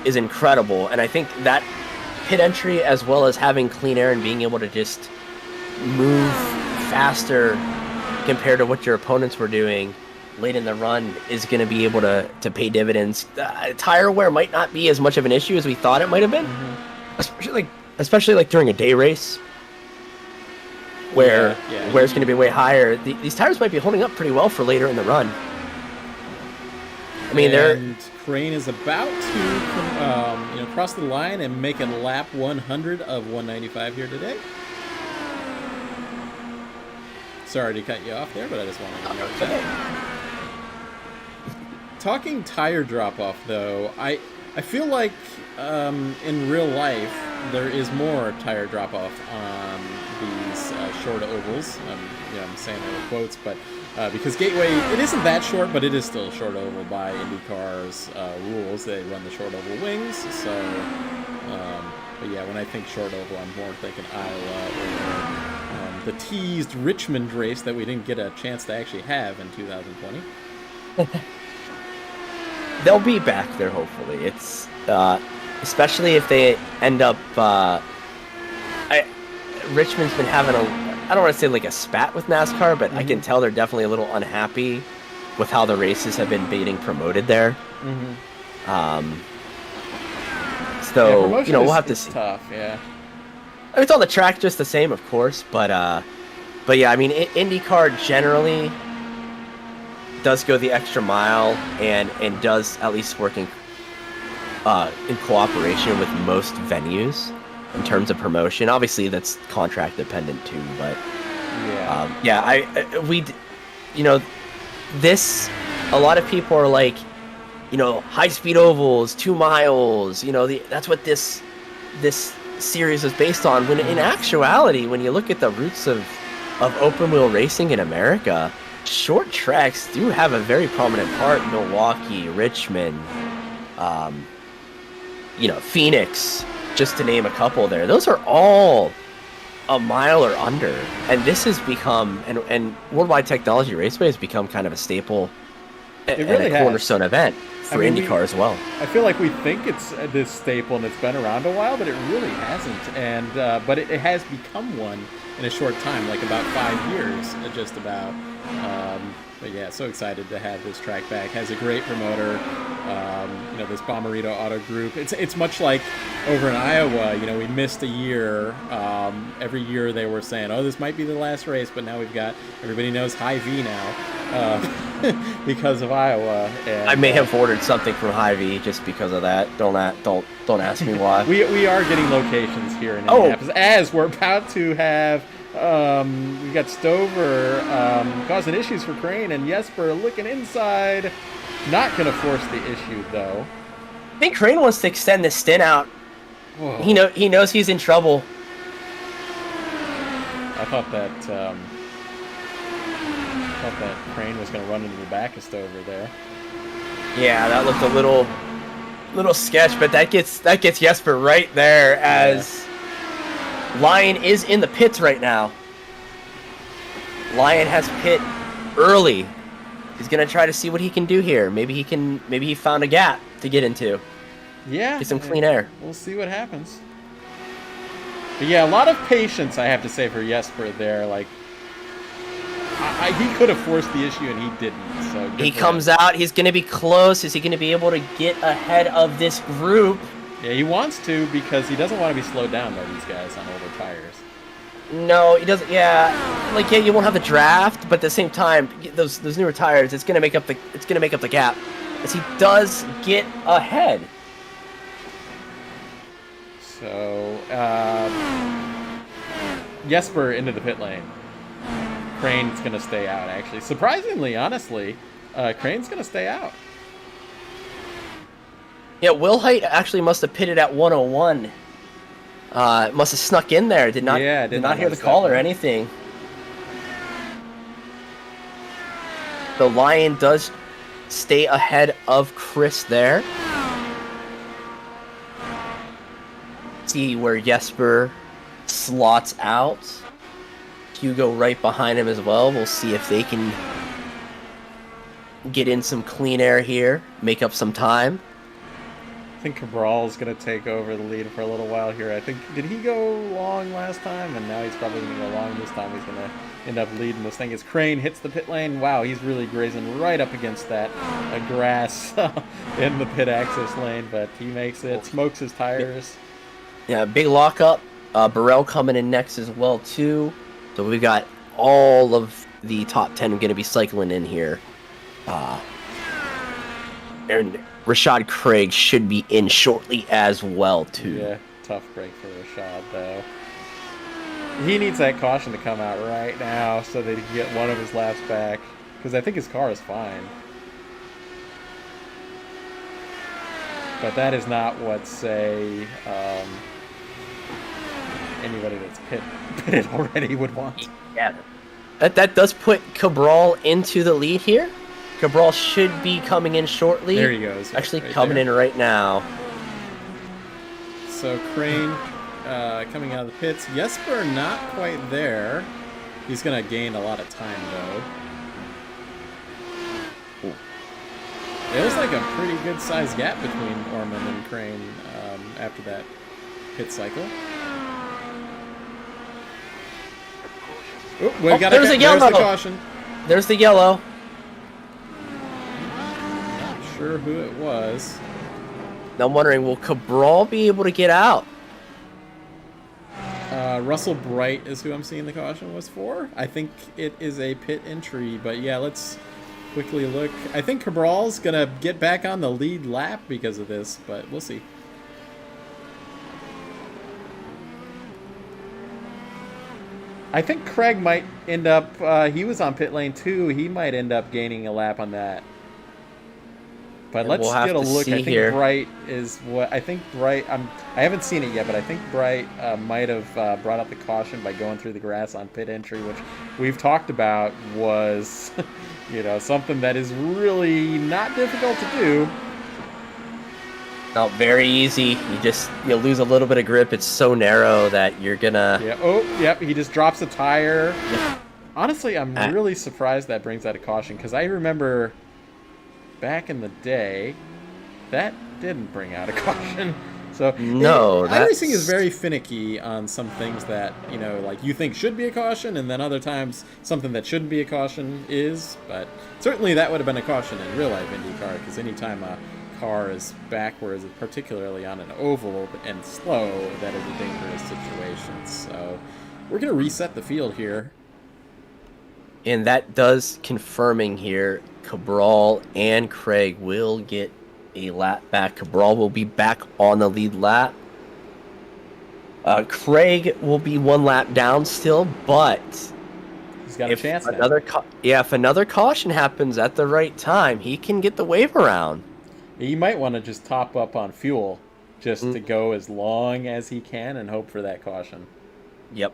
incredible, and I think that pit entry, as well as having clean air and being able to just move faster compared to what your opponents were doing late in the run, is going to be able to pay dividends. Tire wear might not be as much of an issue as we thought it might have been, especially like during a day race where it's going to be way higher. These tires might be holding up pretty well for later in the run. I mean, Crane is about to cross the line and make a lap 100 of 195 here today. Sorry to cut you off there, but I just wanted to note that. Talking tire drop-off, though, I feel like in real life there is more tire drop-off on these short ovals. I'm saying that with quotes, but because Gateway, it isn't that short, but it is still a short oval by IndyCar's rules. They run the short oval wings, so but yeah, when I think short oval, I'm more thinking Iowa or the teased Richmond race that we didn't get a chance to actually have in 2020. They'll be back there, hopefully. It's especially if they end up. Richmond's been having I don't want to say like a spat with NASCAR, but I can tell they're definitely a little unhappy with how the races have been being promoted there. So we'll have to see. Tough, yeah. I mean, it's on the track just the same, of course, but yeah, I mean, IndyCar generally does go the extra mile and does at least work in cooperation with most venues in terms of promotion. Obviously, that's contract dependent too, but this, a lot of people are like, high speed ovals, 2 miles, that's what this series is based on. When in actuality, when you look at the roots of open wheel racing in America, short tracks do have a very prominent part. Milwaukee, Richmond, Phoenix, just to name a couple there. Those are all a mile or under. And this has become, and Worldwide Technology Raceway has become kind of a staple and a cornerstone event for IndyCar as well. I feel like we think it's this staple and it's been around a while, but it really hasn't. And but it has become one in a short time, like about 5 years, just about. But yeah, so excited to have this track back. Has a great promoter. This Bommarito Auto Group. It's much like over in Iowa. We missed a year. Every year they were saying, "Oh, this might be the last race," but now we've got everybody knows Hy-Vee now because of Iowa. And, I may have ordered something from Hy-Vee just because of that. Don't ask me why. we are getting locations here in Indianapolis as we're about to have. We got Stover causing issues for Crane, and Jesper looking inside. Not going to force the issue, though. I think Crane wants to extend the stint out. Whoa. He knows he's in trouble. I thought that Crane was going to run into the back of Stover there. Yeah, that looked a little sketch, but that gets Jesper right there as Lion is in the pits right now. Lion has pit early. He's gonna try to see what he can do here. Maybe he found a gap to get into. Yeah. Get some clean air. We'll see what happens. But yeah, a lot of patience, I have to say, for Jesper there. Like, he could have forced the issue and he didn't. So he comes out. He's gonna be close. Is he gonna be able to get ahead of this group? Yeah, he wants to because he doesn't want to be slowed down by these guys on older tires. No, he doesn't. Yeah, you won't have the draft, but at the same time, those newer tires, it's gonna make up the gap as he does get ahead. So Jesper into the pit lane. Crane's gonna stay out. Actually, surprisingly, honestly, Crane's gonna stay out. Yeah, Will Height actually must have pitted at 101. Must have snuck in there. Did not hear the call or anything. The Lion does stay ahead of Chris there. See where Jesper slots out. Hugo right behind him as well. We'll see if they can get in some clean air here, make up some time. I think Cabral's going to take over the lead for a little while here. I think, did he go long last time? And now he's probably going to go long this time. He's going to end up leading this thing as Crane hits the pit lane. Wow, he's really grazing right up against that grass in the pit access lane, but he makes it, smokes his tires. Yeah, big lockup. Burrell coming in next as well, too. So we've got all of the top 10 going to be cycling in here. And Rashad Craig should be in shortly as well, too. Yeah, tough break for Rashad, though. He needs that caution to come out right now so that he can get one of his laps back, because I think his car is fine. But that is not what, say, anybody that's pitted already would want. Yeah, that does put Cabral into the lead here. Cabral should be coming in shortly. There he goes. Actually, right coming there. in right now. So Crane coming out of the pits. Jesper not quite there. He's going to gain a lot of time, though. Ooh. It was like a pretty good sized gap between Orman and Crane after that pit cycle. Ooh, There's a yellow. There's the caution. There's the yellow. Not sure who it was. Now I'm wondering, will Cabral be able to get out? Russell Bright is who I'm seeing the caution was for. I think it is a pit entry, but yeah, let's quickly look. I think Cabral's going to get back on the lead lap because of this, but we'll see. I think Craig might end up, he was on pit lane too, he might end up gaining a lap on that. But let's get a look. I think Bright is what, I think Bright, I haven't seen it yet, but I think Bright might have brought up the caution by going through the grass on pit entry, which we've talked about was, you know, something that is really not difficult to do. No, very easy. You lose a little bit of grip. It's so narrow that you're gonna. Yeah. Oh, yep. He just drops a tire. Honestly, I'm really surprised that brings out a caution, because I remember back in the day that didn't bring out a caution. So no, iRacing is very finicky on some things that, you know, like you think should be a caution, and then other times something that shouldn't be a caution is. But certainly that would have been a caution in real life IndyCar, because anytime a car is backwards, particularly on an oval and slow, that is a dangerous situation. So we're going to reset the field here. And that does confirming here, Cabral and Craig will get a lap back. Cabral will be back on the lead lap. Craig will be one lap down still, but he's got a chance now. If another caution happens at the right time, he can get the wave around. He might want to just top up on fuel just to go as long as he can and hope for that caution. Yep.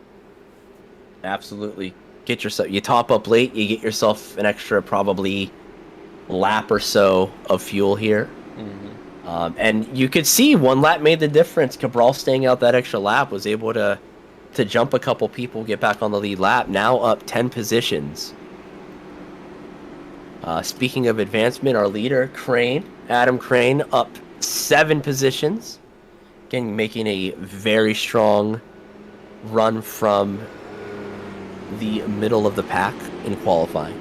Absolutely. You top up late, you get yourself an extra probably lap or so of fuel here. Mm-hmm. And you could see one lap made the difference. Cabral staying out that extra lap was able to jump a couple people, get back on the lead lap, now up 10 positions. Speaking of advancement, our leader, Adam Crane, up 7 positions. Again, making a very strong run from the middle of the pack in qualifying.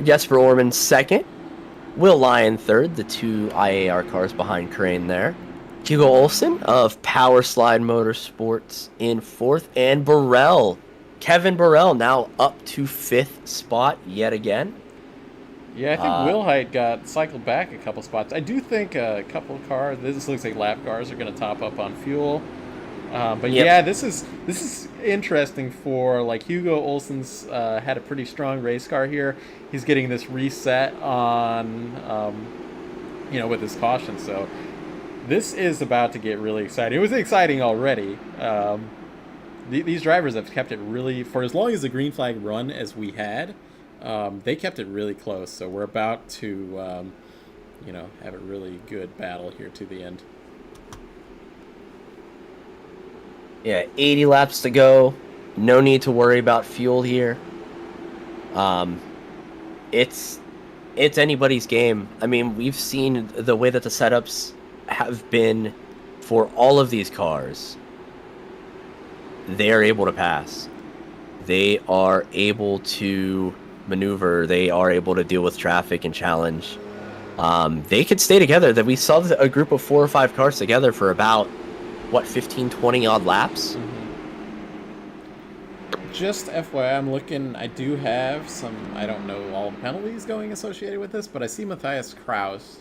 Jesper Orman second. Will Lyon third, the 2 IAR cars behind Crane there. Hugo Olsen of Power Slide Motorsports in 4th. And Kevin Burrell now up to 5th spot yet again. Yeah, I think Wilhite got cycled back a couple spots. I do think a couple of cars, this looks like lap cars, are going to top up on fuel. But yep. Yeah, this is interesting for, like, Hugo Olsen's had a pretty strong race car here. He's getting this reset on, with his caution. So this is about to get really exciting. It was exciting already. These drivers have kept it really, for as long as the green flag run as we had, they kept it really close. So we're about to, have a really good battle here to the end. Yeah, 80 laps to go. No need to worry about fuel here. it's anybody's game. I mean, we've seen the way that the setups have been for all of these cars. They are able to pass. They are able to maneuver. They are able to deal with traffic and challenge. They could stay together. That we saw a group of 4 or 5 cars together for about, what, 15, 20 odd laps? Mm-hmm. Just FYI, I'm looking, I do have some, I don't know all the penalties going associated with this, but I see Matthias Kraus,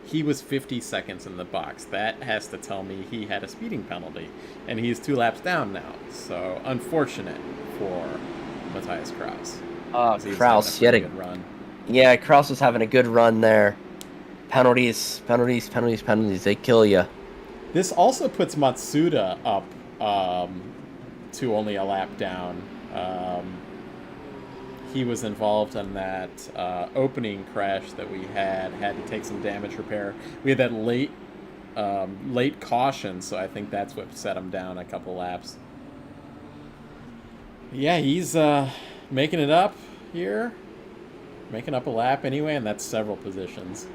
he was 50 seconds in the box. That has to tell me he had a speeding penalty, and he's 2 laps down now. So, unfortunate for Matthias Kraus. Kraus, yeah, Kraus was having a good run there. Penalties, they kill you. This also puts Matsuda up, to only a lap down. He was involved in that opening crash that we had to take some damage repair. We had that late caution, so I think that's what set him down a couple laps. Yeah, he's making it up here. Making up a lap anyway, and that's several positions.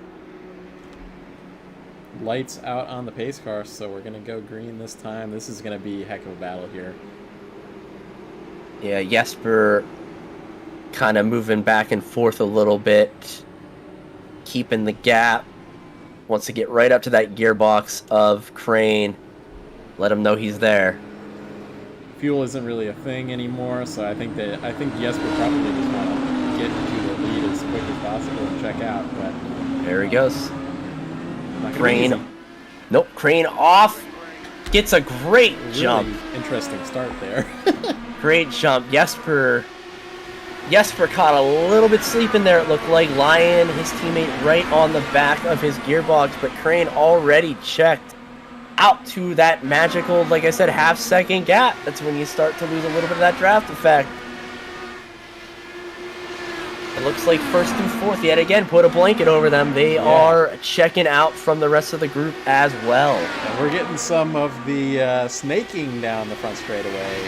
Lights out on the pace car, so we're going to go green this time. This is going to be a heck of a battle here. Yeah, Jesper kind of moving back and forth a little bit, keeping the gap. Wants to get right up to that gearbox of Crane. Let him know he's there. Fuel isn't really a thing anymore, so I think Jesper probably just want to get into the lead as quick as possible and check out. But there he goes. Crane. Nope, Crane off. Gets a great jump. Interesting start there. Great jump. Jesper caught a little bit sleeping there, it looked like. Lion, his teammate, right on the back of his gearbox, but Crane already checked out to that magical, like I said, half-second gap. That's when you start to lose a little bit of that draft effect. It looks like first and fourth yet again put a blanket over them. They are checking out from the rest of the group as well. And we're getting some of the snaking down the front straightaway.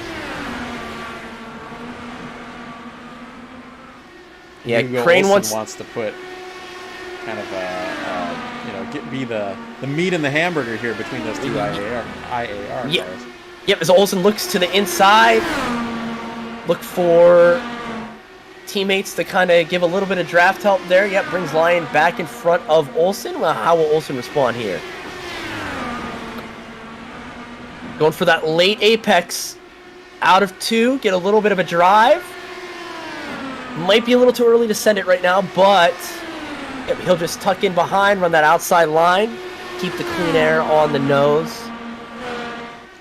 Yeah, Crane wants to put kind of be the meat in the hamburger here between those two IAR cars. Yep, as Olsen looks to the inside, look for teammates to kind of give a little bit of draft help there. Yep, brings Lion back in front of Olsen. Well, how will Olsen respond here? Going for that late apex out of 2, get a little bit of a drive. Might be a little too early to send it right now, but he'll just tuck in behind, run that outside line, keep the clean air on the nose.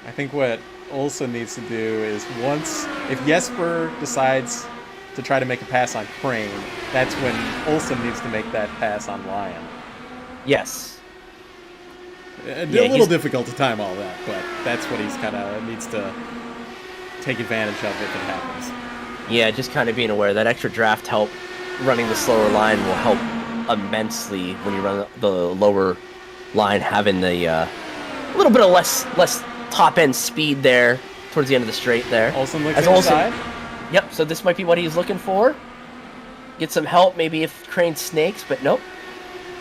I think what Olsen needs to do is if Jesper decides to try to make a pass on Crane, that's when Olsen needs to make that pass on Lion. Yes. A little difficult to time all that, but that's what he's kind of needs to take advantage of if it happens. Yeah, just kind of being aware that extra draft help running the slower line will help immensely when you run the lower line, having the little bit of less top end speed there towards the end of the straight there. Olsen looks inside. Yep, so this might be what he's looking for. Get some help, maybe if Crane snakes, but nope.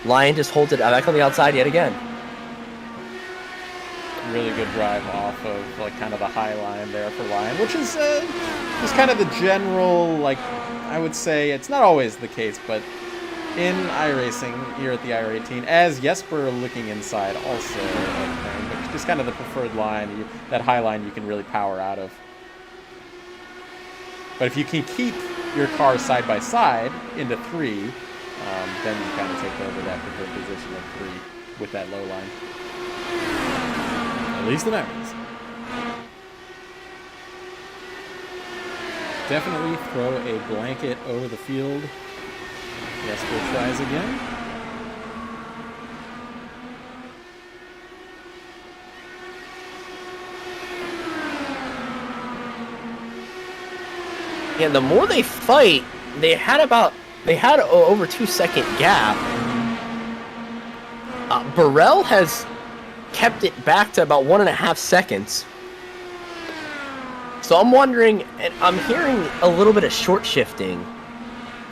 Lion just holds it back on the outside yet again. Really good drive off of kind of the high line there for Lion, which is just kind of the general, I would say, it's not always the case, but in iRacing here at the IR18, as Jesper looking inside also, but just kind of the preferred line, that high line you can really power out of. But if you can keep your cars side by side into 3, then you kind of take over that preferred position of 3 with that low line. At least in iRacing. Definitely throw a blanket over the field. Jesper tries again. Yeah, the more they fight, they had over 2-second gap. Burrell has kept it back to about 1.5 seconds. So I'm wondering, and I'm hearing a little bit of short shifting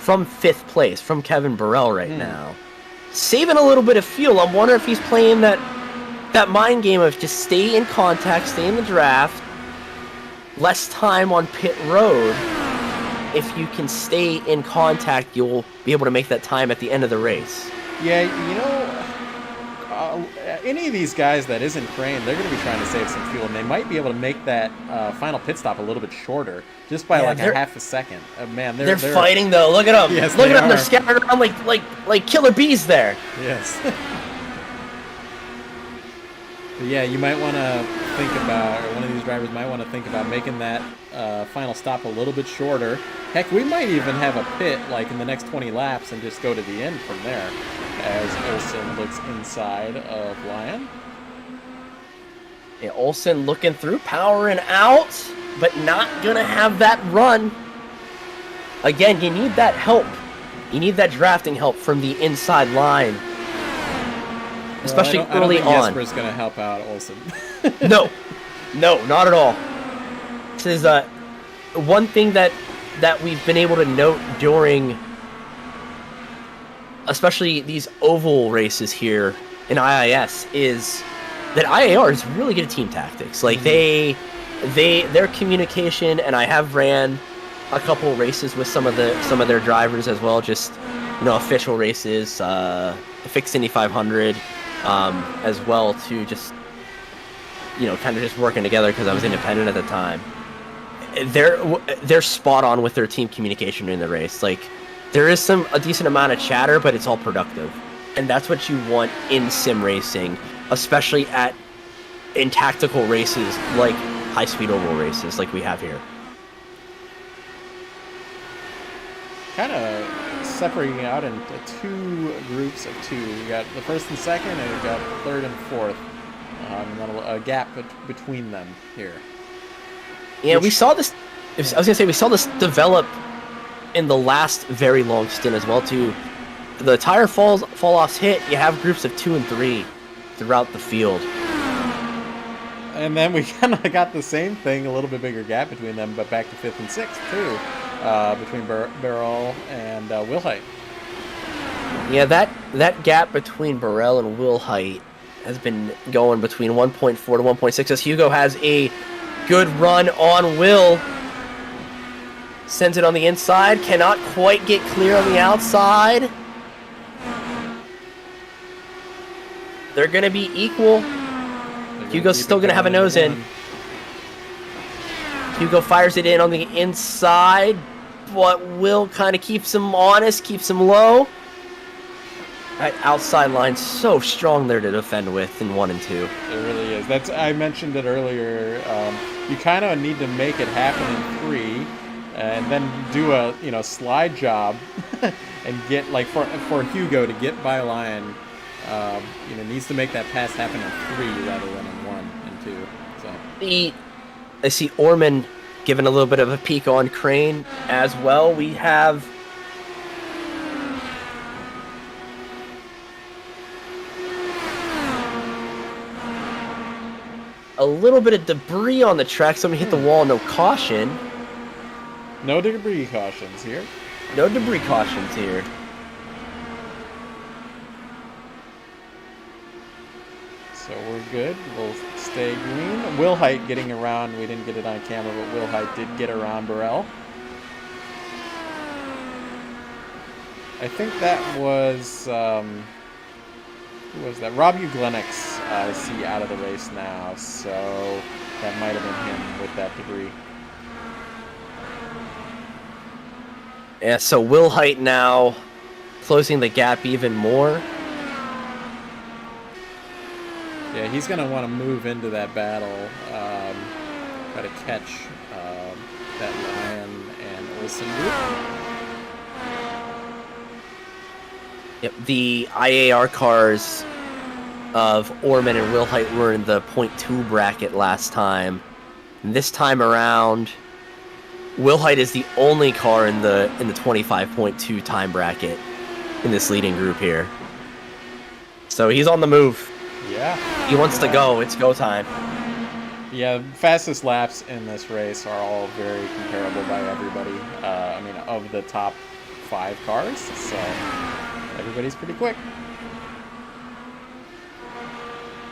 from 5th place, from Kevin Burrell right now. Saving a little bit of fuel. I'm wondering if he's playing that mind game of just stay in contact, stay in the draft, less time on pit road. If you can stay in contact, you'll be able to make that time at the end of the race. Yeah, you know, any of these guys that isn't Crane, they're going to be trying to save some fuel, and they might be able to make that final pit stop a little bit shorter, just by like a half a second. Man, they're fighting though. Look at them. Yes, look at them. They're scattered around like killer bees there. Yes. But yeah, you might want to think about, or one of these drivers might want to think about making that final stop a little bit shorter. Heck, we might even have a pit like in the next 20 laps and just go to the end from there, as Olsen looks inside of Lyon. Yeah, Olsen looking through, powering out, but not going to have that run. Again, you need that help. You need that drafting help from the inside line. Especially early on. Jesper's going to help out Olsen. No, not at all. This is one thing that we've been able to note during, especially these oval races here in IIS, is that IAR is really good at team tactics. Like their communication, and I have ran a couple races with some of their drivers as well, just official races, the Fixed Indy 500. As well, to just kind of just working together because I was independent at the time. They're spot on with their team communication in the race. Like there is a decent amount of chatter, but it's all productive, and that's what you want in sim racing, especially in tactical races like high speed oval races like we have here. Kind of separating out into two groups of two. You got the first and second, and you got third and fourth. And then a gap between them here. Yeah, we saw this. I was gonna say we saw this develop in the last very long stint as well. Too, the tire fall-offs hit. You have groups of 2 and 3 throughout the field. And then we kind of got the same thing, a little bit bigger gap between them, but back to 5th and 6th too. Between Burrell and Wilhite. Yeah, that gap between Burrell and Wilhite has been going between 1.4 to 1.6 as Hugo has a good run on Will. Sends it on the inside, cannot quite get clear on the outside. They're going to be equal. Hugo's still going to have a nose in. Hugo fires it in on the inside, but Will kind of keeps him honest, keeps him low. That outside line so strong there to defend with in 1 and 2. It really is. I mentioned it earlier. You kind of need to make it happen in 3, and then do a slide job, and get like for Hugo to get by Lyon. Needs to make that pass happen in 3 rather than in 1 and 2. So. I see Orman giving a little bit of a peek on Crane as well. We have a little bit of debris on the track. Somebody hit the wall, no caution. No debris cautions here. No debris cautions here. So we're good. We'll stay green. Wilhite getting around. We didn't get it on camera, but Wilhite did get around Burrell. I think that was... who was that? Rob Uglenix, I see out of the race now. So that might have been him with that debris. Yeah, so Wilhite now closing the gap even more. Yeah, he's going to want to move into that battle, try to catch that Lyon and Olsen group. Yep, the IAR cars of Orman and Wilhite were in the 0.2 bracket last time. And this time around, Wilhite is the only car in the 25.2 time bracket in this leading group here. So he's on the move. Yeah. He wants to go. It's go time. Yeah, fastest laps in this race are all very comparable by everybody. Of the top 5 cars, so everybody's pretty quick.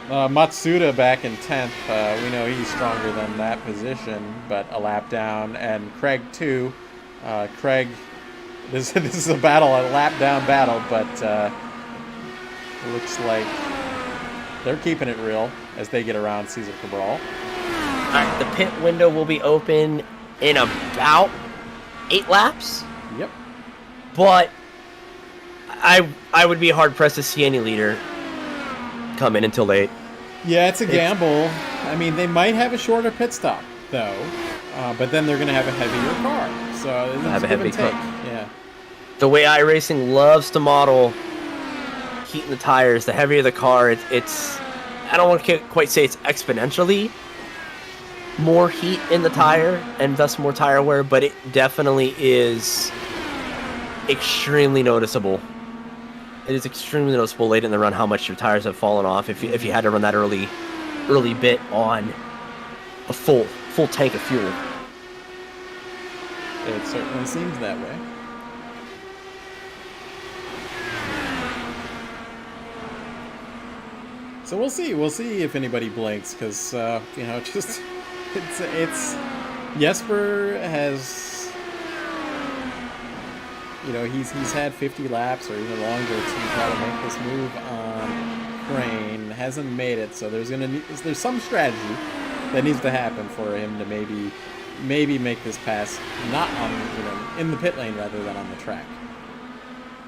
Matsuda back in 10th. We know he's stronger than that position, but a lap down. And Craig too. Craig, this is a battle, a lap down battle, but it looks like they're keeping it real as they get around Cesar Cabral. All right, the pit window will be open in about 8 laps. Yep. But I would be hard pressed to see any leader come in until late. Yeah, it's a gamble. I mean, they might have a shorter pit stop though, but then they're going to have a heavier car. So it's have a heavy car. Yeah. The way iRacing loves to model heat in the tires, the heavier the car, it's I don't want to quite say it's exponentially more heat in the tire and thus more tire wear, but it definitely is extremely noticeable. It is extremely noticeable late in the run how much your tires have fallen off if you had to run that early bit on a full tank of fuel. It certainly seems that way. So we'll see. We'll see if anybody blinks, because just it's Jesper has, he's had 50 laps or even longer to try to make this move on Crane. Hasn't made it, so there's some strategy that needs to happen for him to maybe make this pass not on in the pit lane rather than on the track.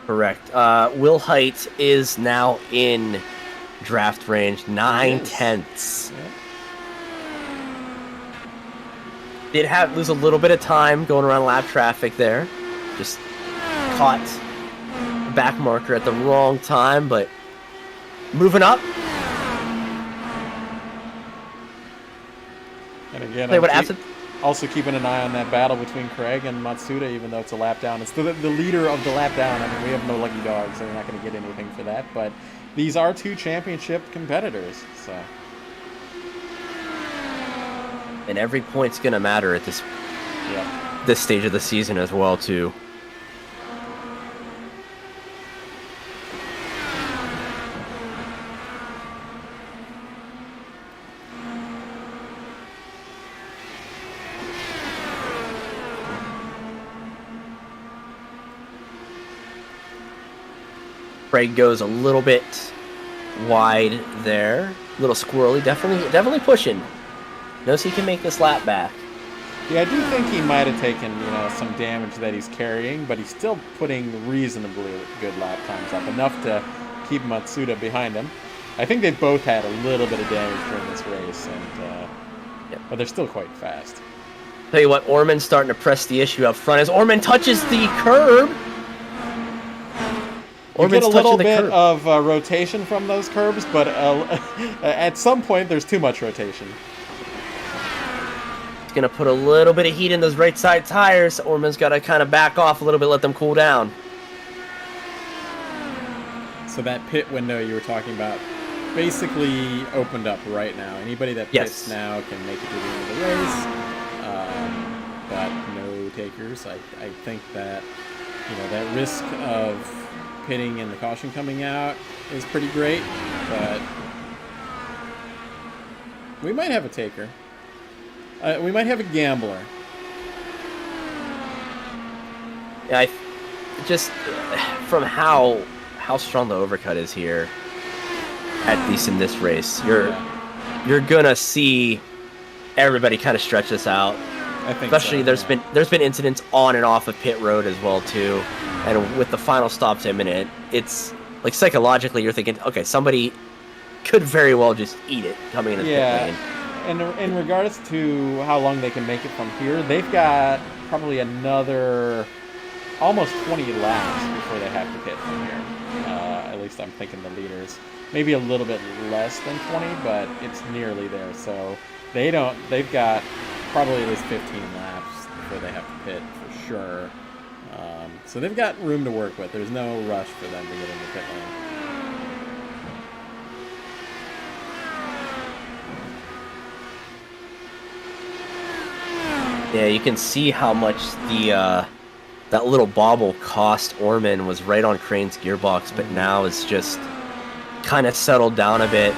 Correct. Will Height is now in draft range, 9/10. Yeah. Did lose a little bit of time going around lap traffic there. Just caught the back marker at the wrong time, but moving up. And again, also keeping an eye on that battle between Craig and Matsuda, even though it's a lap down. It's the leader of the lap down. I mean, we have no lucky dogs, so we're not going to get anything for that. But these are 2 championship competitors, so. And every point's going to matter at this stage of the season as well, too. Craig goes a little bit wide there, a little squirrely, definitely pushing. Knows he can make this lap back. Yeah, I do think he might have taken some damage that he's carrying, but he's still putting reasonably good lap times up, enough to keep Matsuda behind him. I think they've both had a little bit of damage during this race, but they're still quite fast. Tell you what, Orman's starting to press the issue up front as Orman touches the curb. You get a little bit of rotation from those curbs, but at some point there's too much rotation. It's going to put a little bit of heat in those right side tires. Orman's got to kind of back off a little bit, let them cool down. So that pit window you were talking about basically opened up right now. Anybody that pits now can make it to the end of the race, but no takers. I think that that risk of pitting and the caution coming out is pretty great, but we might have a taker. We might have a gambler. Yeah, just from how strong the overcut is here, at least in this race, you're gonna see everybody kind of stretch this out. I think especially so, there's been incidents on and off of pit road as well too, and with the final stops imminent, it's like psychologically you're thinking, okay, somebody could very well just eat it coming into the pit lane. And in regards to how long they can make it from here, they've got probably another almost 20 laps before they have to pit from here. At least I'm thinking the leaders. Maybe a little bit less than 20, but it's nearly there. So they've got probably at least 15 laps before they have to pit for sure. So they've got room to work with. There's no rush for them to get into pit lane. Yeah, you can see how much the that little bobble cost Orman was right on Crane's gearbox, but now it's just kind of settled down a bit.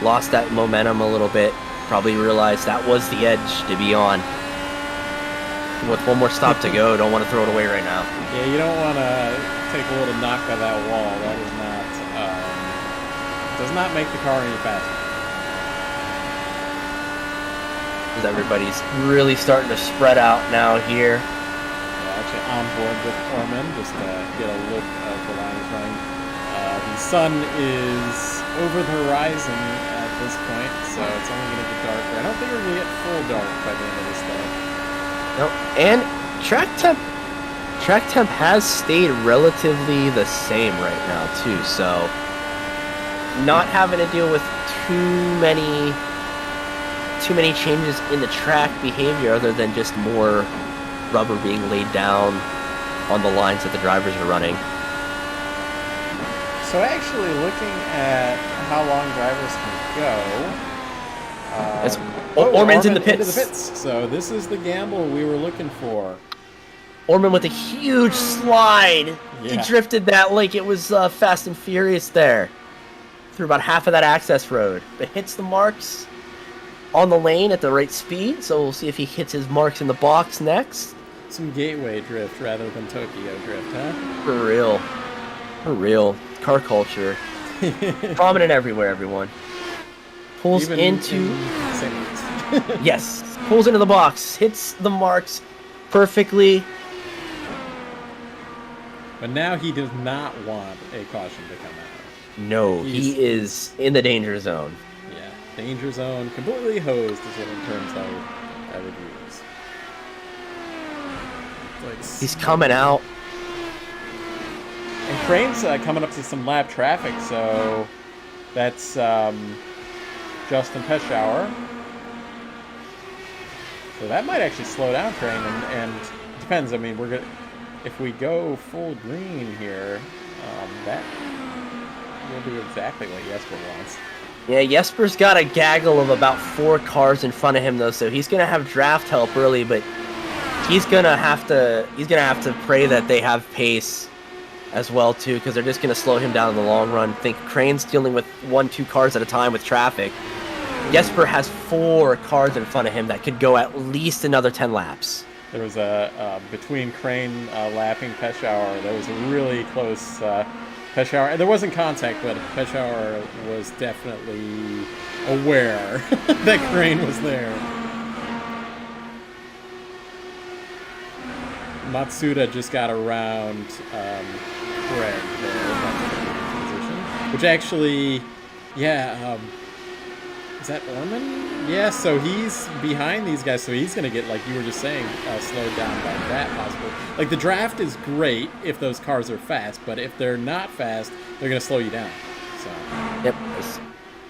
Lost that momentum a little bit. Probably realized that was the edge to be on. With one more stop to go, don't want to throw it away right now. Yeah, you don't want to take a little knock of that wall. That is not, does not make the car any faster. As everybody's really starting to spread out now here. Yeah, actually on board with Orman, just to get a look of the line is running. The sun is over the horizon at this point, so it's only going to get darker. I don't think we're going to get full dark by the end of this though. No, and track temp has stayed relatively the same right now too, so not having to deal with too many changes in the track behavior other than just more rubber being laid down on the lines that the drivers are running. So actually looking at how long drivers can go, Orman's in the into pits. the pits. So this is the gamble we were looking for. Orman with a huge slide. Yeah. He drifted that like it was Fast and Furious there. Through about half of that access road. But hits the marks on the lane at the right speed. So we'll see if he hits his marks in the box next. Some gateway drift rather than Tokyo drift, huh? For real. For real. Car culture. Prominent everywhere, everyone. Pulls Even into... in St. Louis. Yes. Pulls into the box. Hits the marks perfectly. But now he does not want a caution to come out. No, he is in the danger zone. Yeah, danger zone, completely hosed is what in terms I would use. Like, He's coming out. and Crane's coming up to some lap traffic, so that's Justin Peschauer. So that might actually slow down Crane, and it depends. I mean, if we go full green here, that will be exactly what Jesper wants. Yeah, Jesper's got a gaggle of about 4 cars in front of him though, so he's gonna have draft help early, but he's gonna have to pray that they have pace as well too, because they're just gonna slow him down in the long run. Think Crane's dealing with 1-2 cars at a time with traffic. Jesper has 4 cars in front of him that could go at least another 10 laps. There was between Crane lapping Peschauer, there was a really close Peschauer. There wasn't contact, but Peschauer was definitely aware that Crane was there. Matsuda just got around Craig there, which actually, yeah, is that Orman? Yeah, so he's behind these guys, so he's going to get, like you were just saying, slowed down by that possible. Like, the draft is great if those cars are fast, but if they're not fast, they're going to slow you down. So. Yep.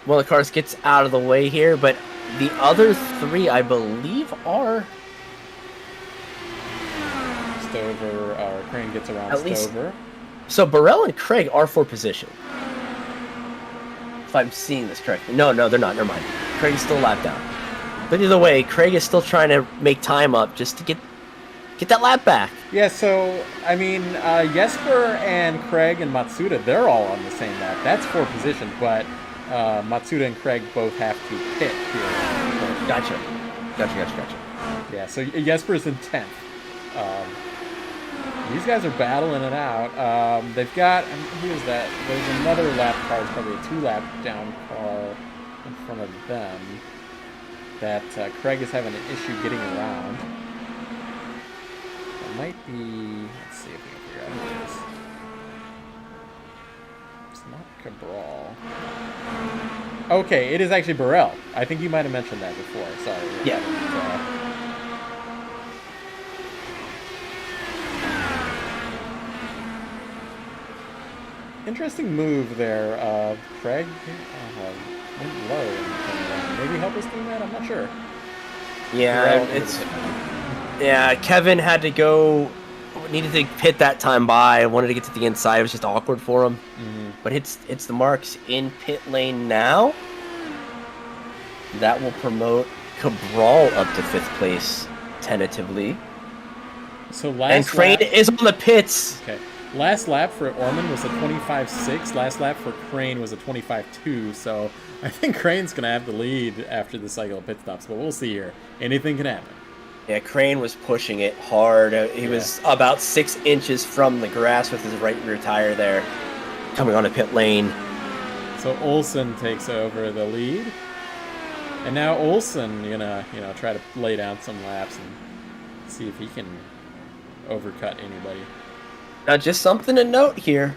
One of the cars gets out of the way here, but the other 3, I believe, are... Stover, or Crane gets around at Stover. Least, so Burrell and Craig are for position. If I'm seeing this correctly. No, they're not. Never mind. Craig is still a lap down. But either way, Craig is still trying to make time up just to get that lap back. Yeah, so, I mean, Jesper and Craig and Matsuda, they're all on the same lap. That's for position, but Matsuda and Craig both have to pit here. Gotcha. Yeah, so Jesper's in 10th. These guys are battling it out. They've got, who is that? There's another lap car, it's probably a 2-lap down car in front of them that Craig is having an issue getting around. It might be, let's see if we can figure out who it is. It's not Cabral. Okay, it is actually Burrell. I think you might have mentioned that before. Sorry. Yeah. Interesting move there, Craig. Went low and maybe help his teammate. I'm not sure. Yeah, Kevin had to go. Needed to pit that time by. Wanted to get to the inside. It was just awkward for him. Mm-hmm. But hits the marks in pit lane now. That will promote Cabral up to 5th place tentatively. So And Crane is on the pits. Okay. Last lap for Orman was a 25.6. Last lap for Crane was a 25.2. So I think Crane's going to have the lead after the cycle of pit stops. But we'll see here. Anything can happen. Yeah, Crane was pushing it hard. He was about 6 inches from the grass with his right rear tire there, coming on a pit lane. So Olsen takes over the lead. And now Olsen gonna, try to lay down some laps and see if he can overcut anybody. Now, just something to note here.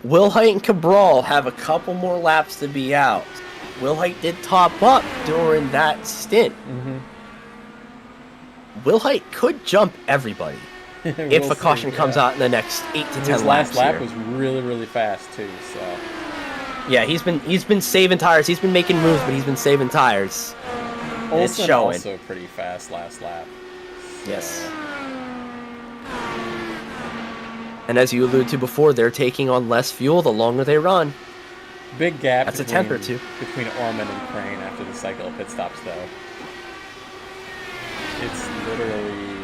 Wilhite and Cabral have a couple more laps to be out. Wilhite did top up during that stint. Mm-hmm. Wilhite could jump everybody if a caution comes out in the next 8 to 10 laps. His last lap here was really, really fast too. So yeah, he's been saving tires. He's been making moves, but he's been saving tires. Olsen it's showing. Also pretty fast last lap. So. Yes. And as you alluded to before, they're taking on less fuel the longer they run. Big gap. That's a temp or two between Orman and Crane after the cycle of pit stops, though. It's literally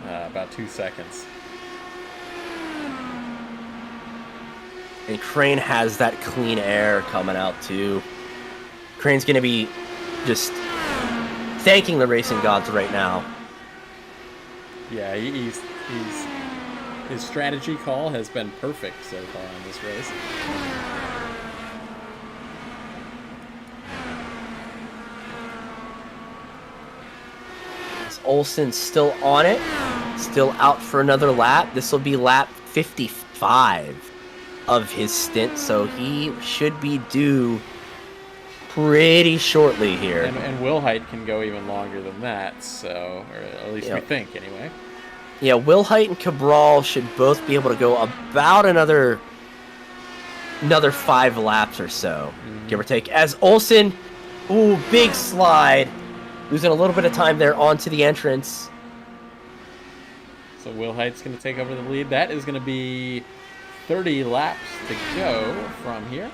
about 2 seconds. And Crane has that clean air coming out too. Crane's going to be just thanking the racing gods right now. Yeah, his strategy call has been perfect so far on this race. Olsen's still on it, still out for another lap. This will be lap 55 of his stint, so he should be due pretty shortly here. And Wilhite can go even longer than that, so, or at least we think anyway. Yeah, Wilhite and Cabral should both be able to go about another 5 laps or so, give or take. As Olsen, big slide, losing a little bit of time there onto the entrance. So Wilhite's going to take over the lead. That is going to be 30 laps to go from here.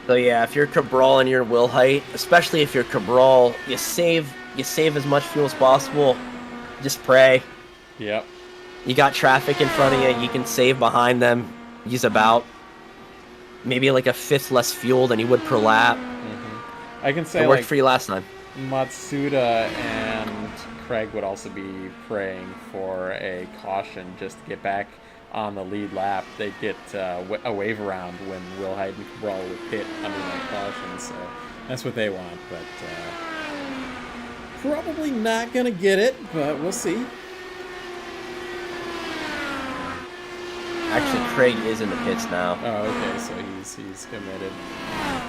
So yeah, if you're Cabral and you're Wilhite, especially if you're Cabral, you save as much fuel as possible. Just pray. Yep. You got traffic in front of you. You can save behind them. Use about maybe like a fifth less fuel than you would per lap. Mm-hmm. I can say it worked for you last time. Matsuda and Craig would also be praying for a caution just to get back on the lead lap. They'd get a wave around when Wilhite and Cabral would pit under that caution, so that's what they want. But probably not going to get it, but we'll see. Actually, Craig is in the pits now. Oh, okay, so he's committed.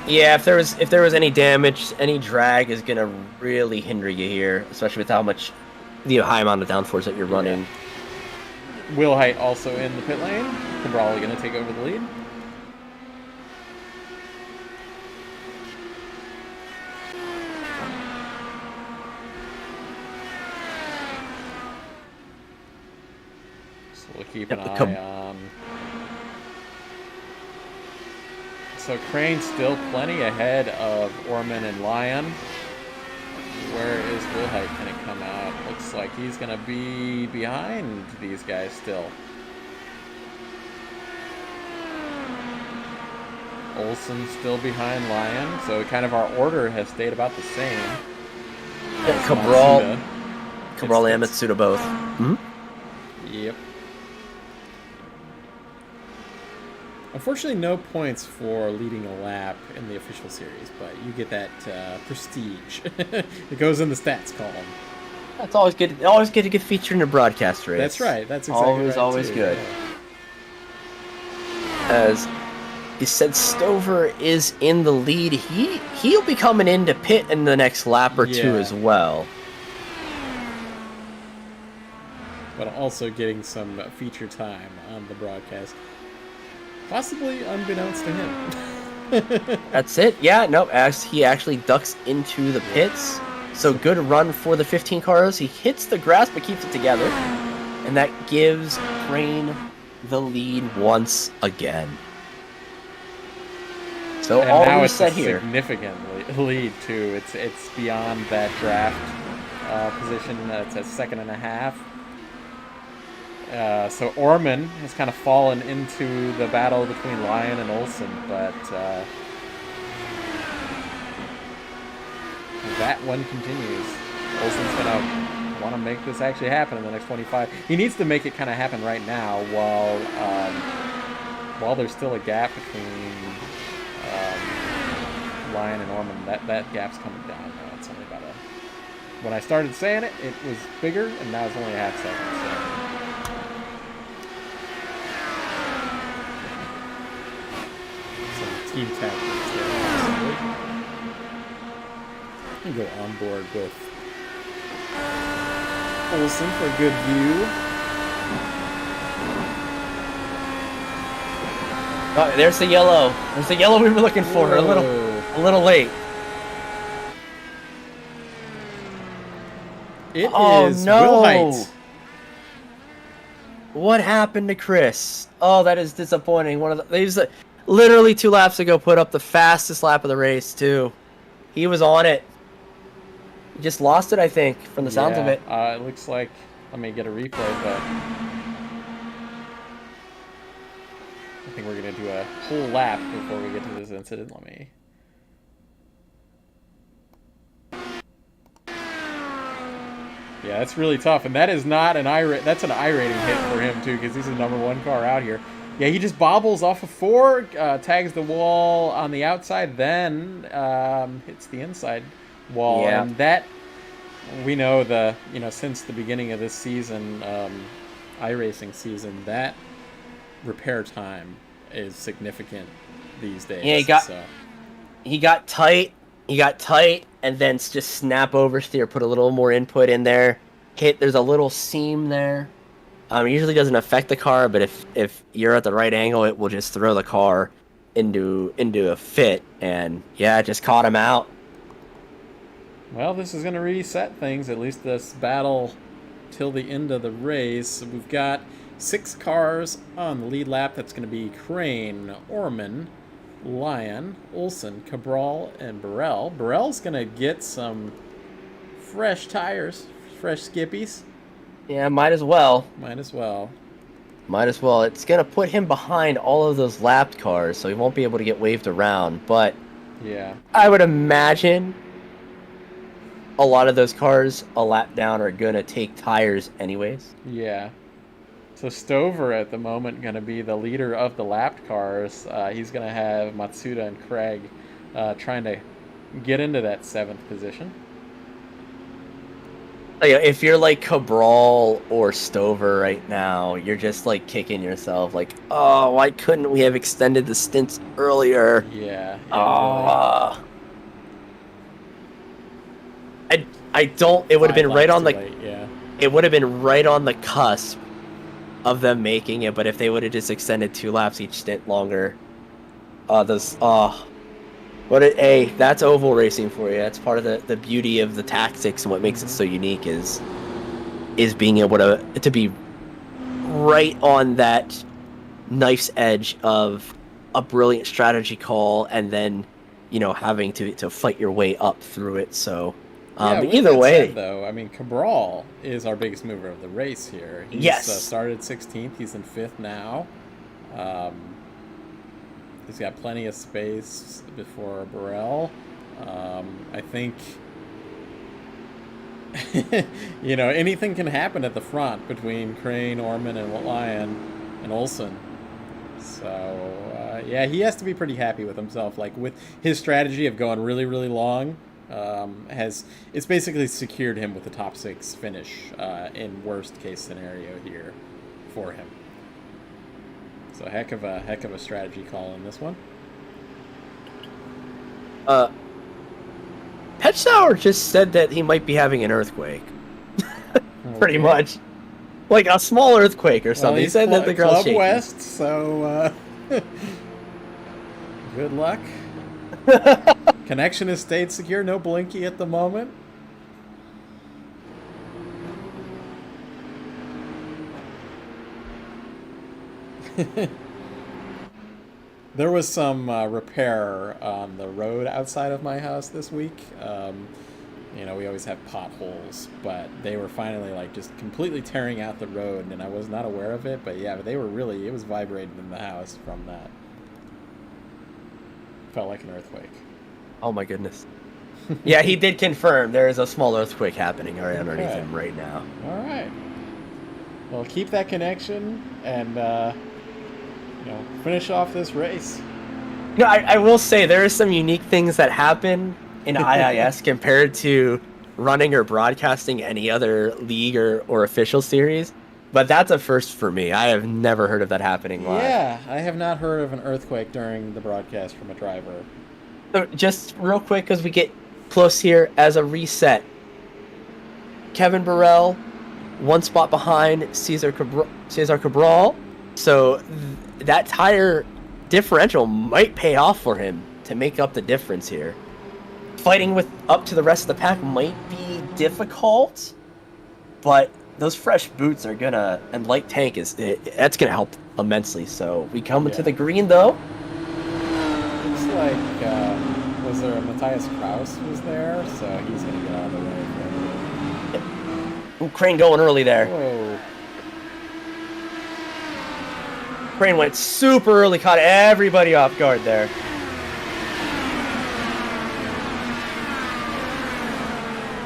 Yeah, if there was any damage, any drag is gonna really hinder you here, especially with how much the high amount of downforce that you're running. Yeah. Wilhite also in the pit lane. Cabral gonna take over the lead. So we'll keep an eye on. So Crane's still plenty ahead of Orman and Lyon. Where is Wilhite going to come out? Looks like he's going to be behind these guys still. Olsen still behind Lyon, so kind of our order has stayed about the same. Yeah, Cabral and Matsuda both. Mm-hmm. Yep. Unfortunately, no points for leading a lap in the official series, but you get that prestige. It goes in the stats column. That's always good. Always good to get featured in a broadcast race. That's right. That's exactly right. Always too. good. Yeah. As you said, Stover is in the lead. He'll be coming in to pit in the next lap or two as well. But also getting some feature time on the broadcast. Possibly unbeknownst to him. That's it. Yeah, no, as he actually ducks into the pits. So good run for the 15 cars. He hits the grass but keeps it together. And that gives Crane the lead once again. So And all now it's a reset here. significant lead too. It's beyond that draft position. It's at 2.5. So Orman has kind of fallen into the battle between Lyon and Olsen, but that one continues. Olsen's gonna want to make this actually happen in the next 25. He needs to make it kind of happen right now while there's still a gap between Lyon and Orman. That gap's coming down now. It's only about when I started saying it, it was bigger, and now it's only a half second. So some team tactics there. You go on board with Olsen for a good view. Oh, there's the yellow. There's the yellow we were looking for. Whoa. A little late. It is no. Will Height. What happened to Chris? Oh, that is disappointing. He's literally 2 laps ago put up the fastest lap of the race too. He was on it. He just lost it, I think, from the sounds of it. It looks like. Let me get a replay, but I think we're gonna do a whole lap before we get to this incident. Let me. Yeah, that's really tough, and that is not an that's an iRating hit for him too, because he's the #1 car out here. Yeah, he just bobbles off of 4, tags the wall on the outside, then hits the inside wall, Yeah. and that we know since the beginning of this season, iRacing season, that repair time is significant these days. Yeah, he got tight. He got tight, and then just snap oversteer, put a little more input in there. There's a little seam there. It usually doesn't affect the car, but if you're at the right angle, it will just throw the car into a fit, and yeah, it just caught him out. Well, this is going to reset things, at least this battle till the end of the race. We've got 6 cars on the lead lap. That's going to be Crane, Orman, Lyon, Olsen, Cabral, and Burrell. Burrell's going to get some fresh tires, fresh skippies. Yeah, might as well. Might as well. Might as well. It's going to put him behind all of those lapped cars, so he won't be able to get waved around. But yeah, I would imagine a lot of those cars a lap down are going to take tires anyways. Yeah. So Stover at the moment going to be the leader of the lapped cars. He's going to have Matsuda and Craig trying to get into that 7th position. If you're like Cabral or Stover right now, you're just like kicking yourself like, oh, why couldn't we have extended the stints earlier? Yeah. I don't. It would have been right on the. Late, yeah. It would have been right on the cusp of them making it, but if they would have just extended 2 laps each stint longer, that's oval racing for you. That's part of the beauty of the tactics, and what makes it so unique is being able to be right on that knife's edge of a brilliant strategy call, and then having to fight your way up through it. So. Either way, though, I mean, Cabral is our biggest mover of the race here. He's started 16th. He's in 5th now. He's got plenty of space before Burrell. I think, anything can happen at the front between Crane, Orman, and Lyon, and Olsen. So, he has to be pretty happy with himself. Like, with his strategy of going really, really long, it's basically secured him with the top 6 finish in worst case scenario here for him. So heck of a strategy call in this one. Pet Sour just said that he might be having an earthquake. Pretty much, like a small earthquake or something. Well, he said that the girl's Club shaking. West, so good luck. Connection has stayed secure. No blinky at the moment. There was some repair on the road outside of my house this week. You know, we always have potholes, but they were finally like just completely tearing out the road, and I was not aware of it. But yeah, they were really, it was vibrating in the house from that. Felt like an earthquake. Oh my goodness. Yeah, he did confirm there is a small earthquake happening right underneath him right now. All right. Well, keep that connection and, you know, finish off this race. No, I will say there are some unique things that happen in IIS compared to running or broadcasting any other league or official series. But that's a first for me. I have never heard of that happening live. Yeah, I have not heard of an earthquake during the broadcast from a driver. So just real quick, as we get close here, as a reset, Kevin Burrell, one spot behind Cesar Cabral. So that tire differential might pay off for him to make up the difference here. Fighting with up to the rest of the pack might be difficult, but those fresh boots are gonna, and light tank that's gonna help immensely. So we come into the green though. Looks like was there a Matthias Kraus was there, so he's gonna get out of the way. Ooh, Crane going early there. Whoa. Crane went super early, caught everybody off guard there.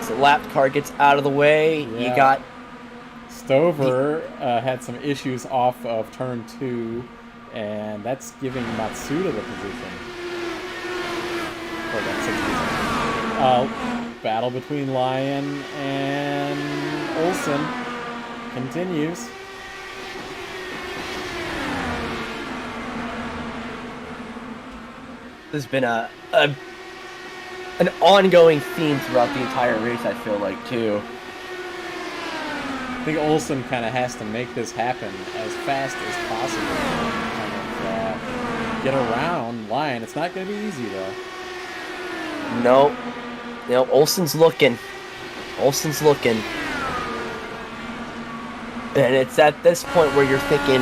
So lap car gets out of the way. Yeah. You got Stover had some issues off of turn 2, and that's giving Matsuda the position. Or that 6 position. Battle between Lyon and Olsen continues. There's been an ongoing theme throughout the entire race, I feel like, too. I think Olsen kind of has to make this happen as fast as possible. Kind of get around Lyon. It's not going to be easy, though. No. You know, Olsen's looking. Olsen's looking. And it's at this point where you're thinking,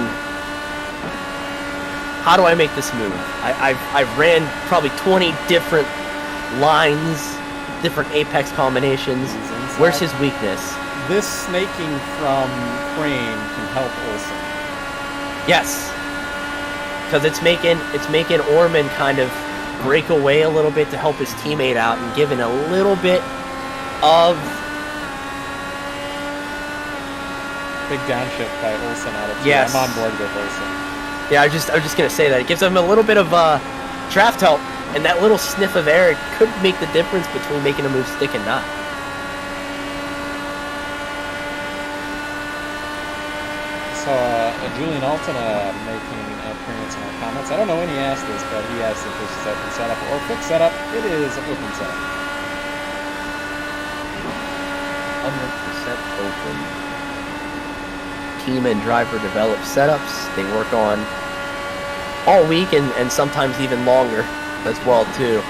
how do I make this move? I've ran probably 20 different lines, different apex combinations. Where's his weakness? This snaking from Crane can help Olsen. Yes. Because it's making Orman kind of break away a little bit to help his teammate out and giving a little bit of big downshift by Olsen out of two. Yes. I'm on board with Olsen. Yeah, I was just gonna say that it gives him a little bit of draft help, and that little sniff of air could make the difference between making a move stick and not. So Julian Alton making an appearance in our comments. I don't know when he asked this, but he asked if this is open setup or quick setup. It is open setup. 100% open. Team and driver develop setups. They work on all week and sometimes even longer as well too.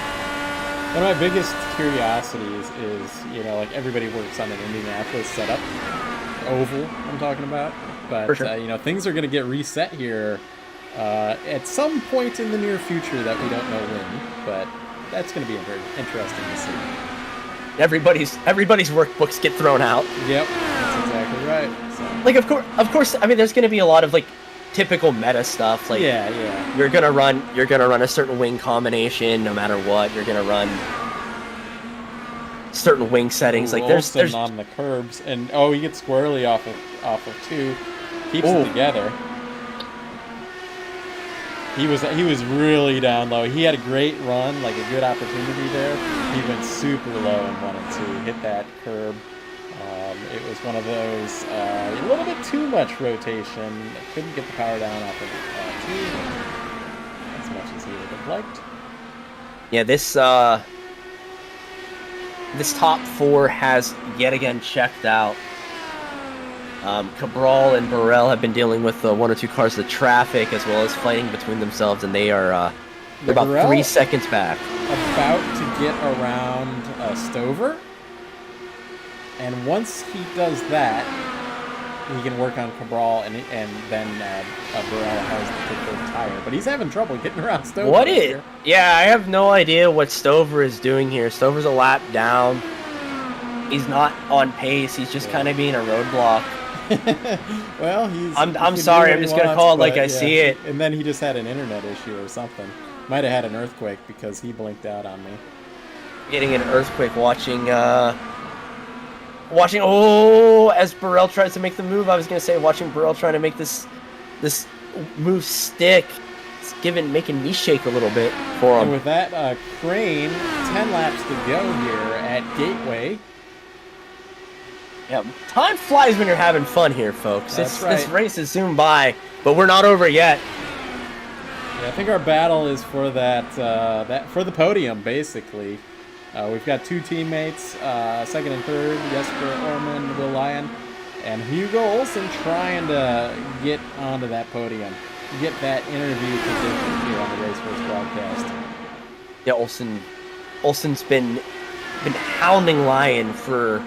One of my biggest curiosities is, you know, like everybody works on an Indianapolis setup, oval I'm talking about, but For sure. you know, things are going to get reset here at some point in the near future that we don't know when, but that's going to be very interesting to see. Everybody's workbooks get thrown out. Yep, that's exactly right. So. Like of course. I mean, there's going to be a lot of like typical meta stuff. Like yeah. You're gonna run a certain wing combination no matter what. You're gonna run certain wing settings. Like there's on the curbs, and he gets squarely off of 2, keeps it together. He was really down low. He had a great run, like a good opportunity there. He went super low and wanted to hit that curb. It was one of those a little bit too much rotation. Couldn't get the power down off of 2 as much as he would have liked. Yeah, this top 4 has yet again checked out. Cabral and Burrell have been dealing with 1 or 2 cars of traffic as well as fighting between themselves, and they're about Burrell 3 seconds back. About to get around Stover, and once he does that, he can work on Cabral, and then Burrell has the third tire. But he's having trouble getting around Stover. What is? Yeah, I have no idea what Stover is doing here. Stover's a lap down. He's not on pace. He's just kind of being a roadblock. Well, I'm sorry. I'm just gonna call it like I see it. And then he just had an internet issue or something. Might have had an earthquake because he blinked out on me. Getting an earthquake watching. Oh, as Burrell tries to make the move. I was gonna say watching Burrell trying to make this move stick. It's making me shake a little bit for him. And with that, Crane, 10 laps to go here at Gateway. Yeah, time flies when you're having fun here, folks. That's right. This race is soon by, but we're not over yet. Yeah, I think our battle is for for the podium, basically. We've got two teammates, second and third, Jesper Orman, Will Lyon, and Hugo Olsen trying to get onto that podium, get that interview position here on the Race Force broadcast. Yeah, Olsen's been hounding Lyon for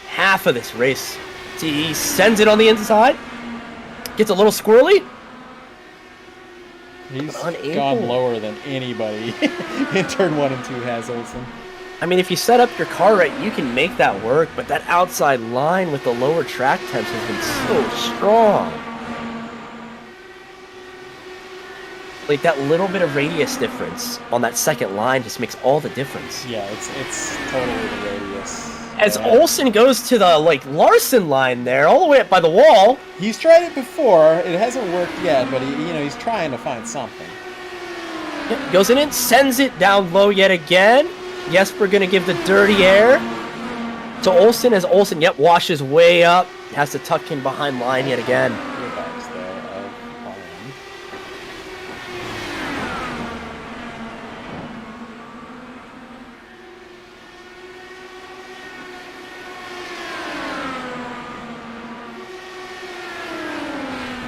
half of this race. See, he sends it on the inside, gets a little squirrely. He's gone lower than anybody in turn 1 and 2 has, Olsen. I mean, if you set up your car right, you can make that work, but that outside line with the lower track temps has been so strong. Like, that little bit of radius difference on that second line just makes all the difference. Yeah, it's totally the radius. As Olsen goes to the, Larson line there, all the way up by the wall. He's tried it before. It hasn't worked yet, but he's trying to find something. Yep, goes in and sends it down low yet again. Jesper gonna give the dirty air to Olsen as Olsen, washes way up. Has to tuck in behind line yet again.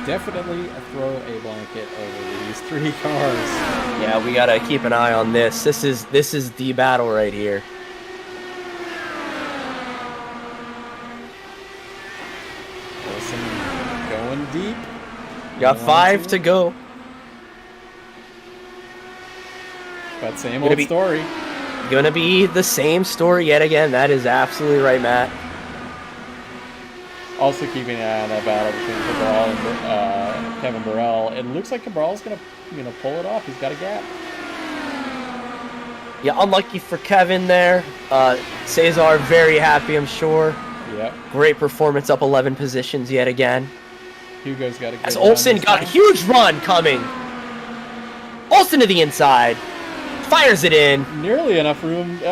Definitely throw a blanket over these three cars. Yeah, we gotta keep an eye on this. This is the battle right here. Wilson going deep. Got 5 to go. But same old story. Gonna be the same story yet again. That is absolutely right, Matt. Also keeping an eye on that battle between Cabral and Kevin Burrell. It looks like Cabral's gonna pull it off. He's got a gap. Yeah, unlucky for Kevin there. Cesar very happy, I'm sure. Yep. Great performance, up 11 positions yet again. Hugo's got a good as Olsen got a huge run coming. Olsen to the inside. Fires it in. Nearly enough room. He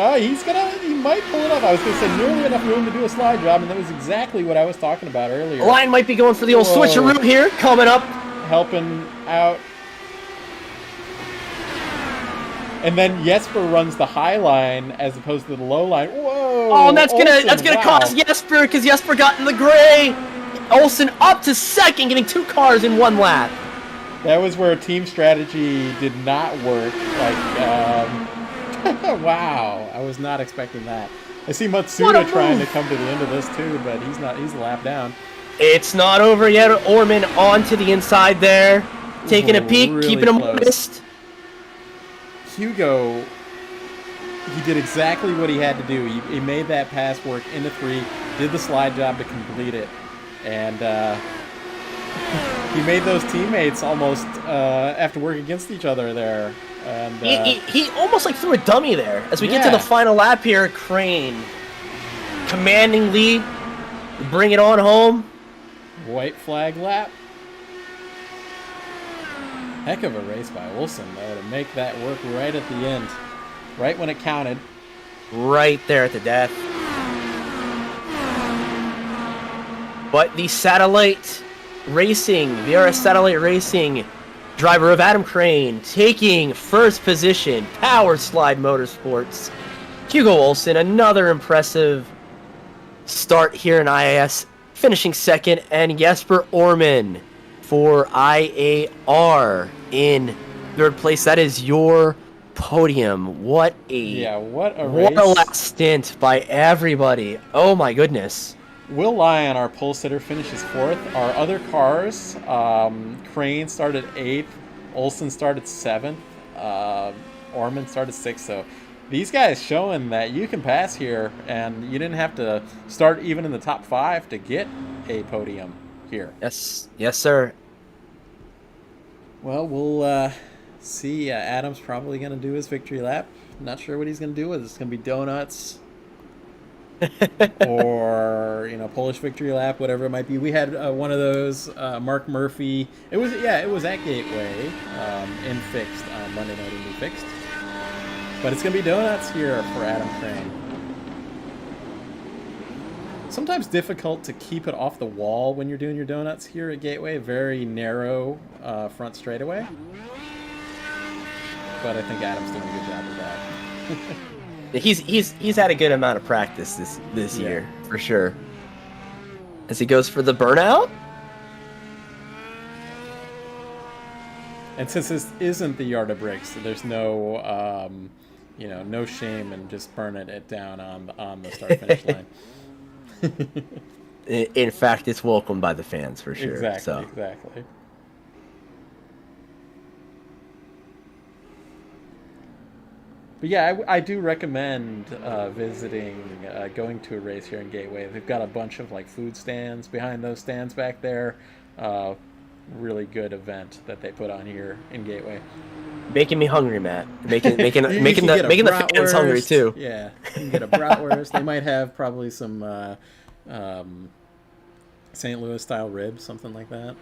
might pull it up. I was going to say nearly enough room to do a slide job, and that was exactly what I was talking about earlier. The line might be going for the old switcheroo here. Coming up. Helping out. And then Jesper runs the high line as opposed to the low line. Whoa! Oh, and that's gonna cost Jesper because Jesper got in the gray. Olsen up to second, getting 2 cars in 1 lap. That was where team strategy did not work. Wow, I was not expecting that. I see Matsuda trying to come to the end of this too, but he's not. He's a lap down. It's not over yet. Orman onto the inside there, taking a peek, really keeping him close. honest. Hugo, he did exactly what he had to do. He made that pass work into 3, did the slide job to complete it, and he made those teammates almost have to work against each other there. And he almost threw a dummy there. As we get to the final lap here, Crane commanding lead, bring it on home. White flag lap. Heck of a race by Olsen, though, to make that work right at the end. Right when it counted. Right there at the death. But the Satellite Racing, VRS Satellite Racing, driver of Adam Crane, taking first position, Power Slide Motorsports. Hugo Olsen, another impressive start here in IAS, finishing second, and Jesper Orman for IAR in third place. That is your podium. What a race. What a last stint by everybody. Oh my goodness. Will Lyon, our pole sitter, finishes 4th. Our other cars, Crane started 8th, Olsen started 7th, Orman started 6th. So these guys showing that you can pass here, and you didn't have to start even in the top 5 to get a podium here. Yes, yes, sir. Well, we'll see. Adam's probably going to do his victory lap. Not sure what he's going to do. It's going to be donuts or Polish victory lap, whatever it might be. We had one of those. Mark Murphy. It was at Gateway in fixed on Monday night in fixed. But it's going to be donuts here for Adam Crane. Sometimes difficult to keep it off the wall when you're doing your donuts here at Gateway. Very narrow front straightaway. But I think Adam's doing a good job of that. He's had a good amount of practice this year, for sure. As he goes for the burnout. And since this isn't the yard of bricks, there's no no shame in just burning it down on the start finish line. In fact, it's welcomed by the fans for sure. Exactly. But yeah, I do recommend going to a race here in Gateway. They've got a bunch of food stands behind those stands back there. Really good event that they put on here in Gateway. Making me hungry, Matt. Making the fans hungry too. Yeah, you can get a bratwurst. They might have probably some St. Louis style ribs, something like that.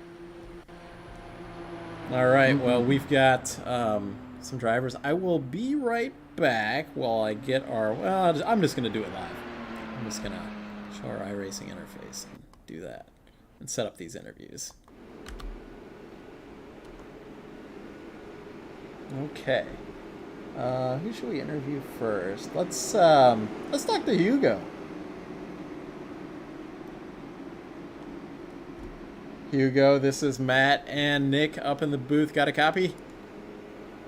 All right. Well, we've got some drivers. I will be right back while I get I'm just going to do it live. I'm just going to show our iRacing interface and do that and set up these interviews. Okay. Who should we interview first? Let's talk to Hugo. Hugo, this is Matt and Nick up in the booth. Got a copy?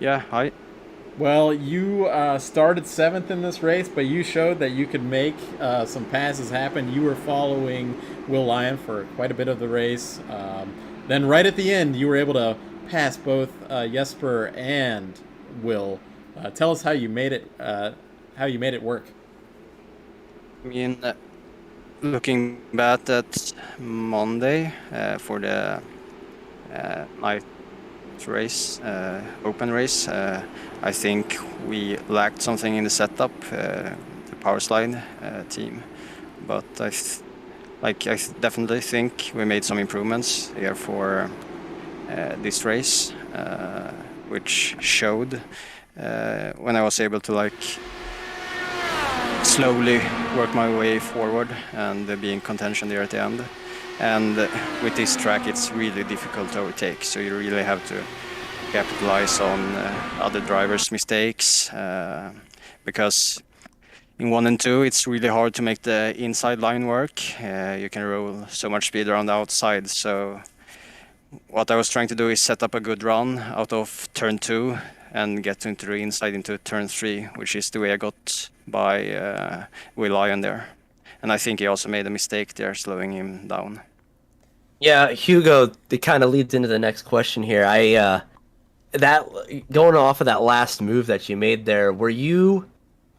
Yeah, hi. Well, you started 7th in this race, but you showed that you could make some passes happen. You were following Will Lyon for quite a bit of the race. Then right at the end, you were able to pass both Jesper and Will. Tell us how you made it work. I mean, looking back at Monday for the night race, open race, I think we lacked something in the setup, the power slide team. But I definitely think we made some improvements here for this race, which showed when I was able to slowly work my way forward and be in contention there at the end. And with this track, it's really difficult to overtake, so you really have to capitalize on other drivers' mistakes, because in 1 and 2 it's really hard to make the inside line work. You can roll so much speed around the outside, so what I was trying to do is set up a good run out of turn 2 and get into the inside into turn 3, which is the way I got by Will Lyon there. And I think he also made a mistake there, slowing him down. Yeah, Hugo, it kind of leads into the next question here. That going off of that last move that you made there, were you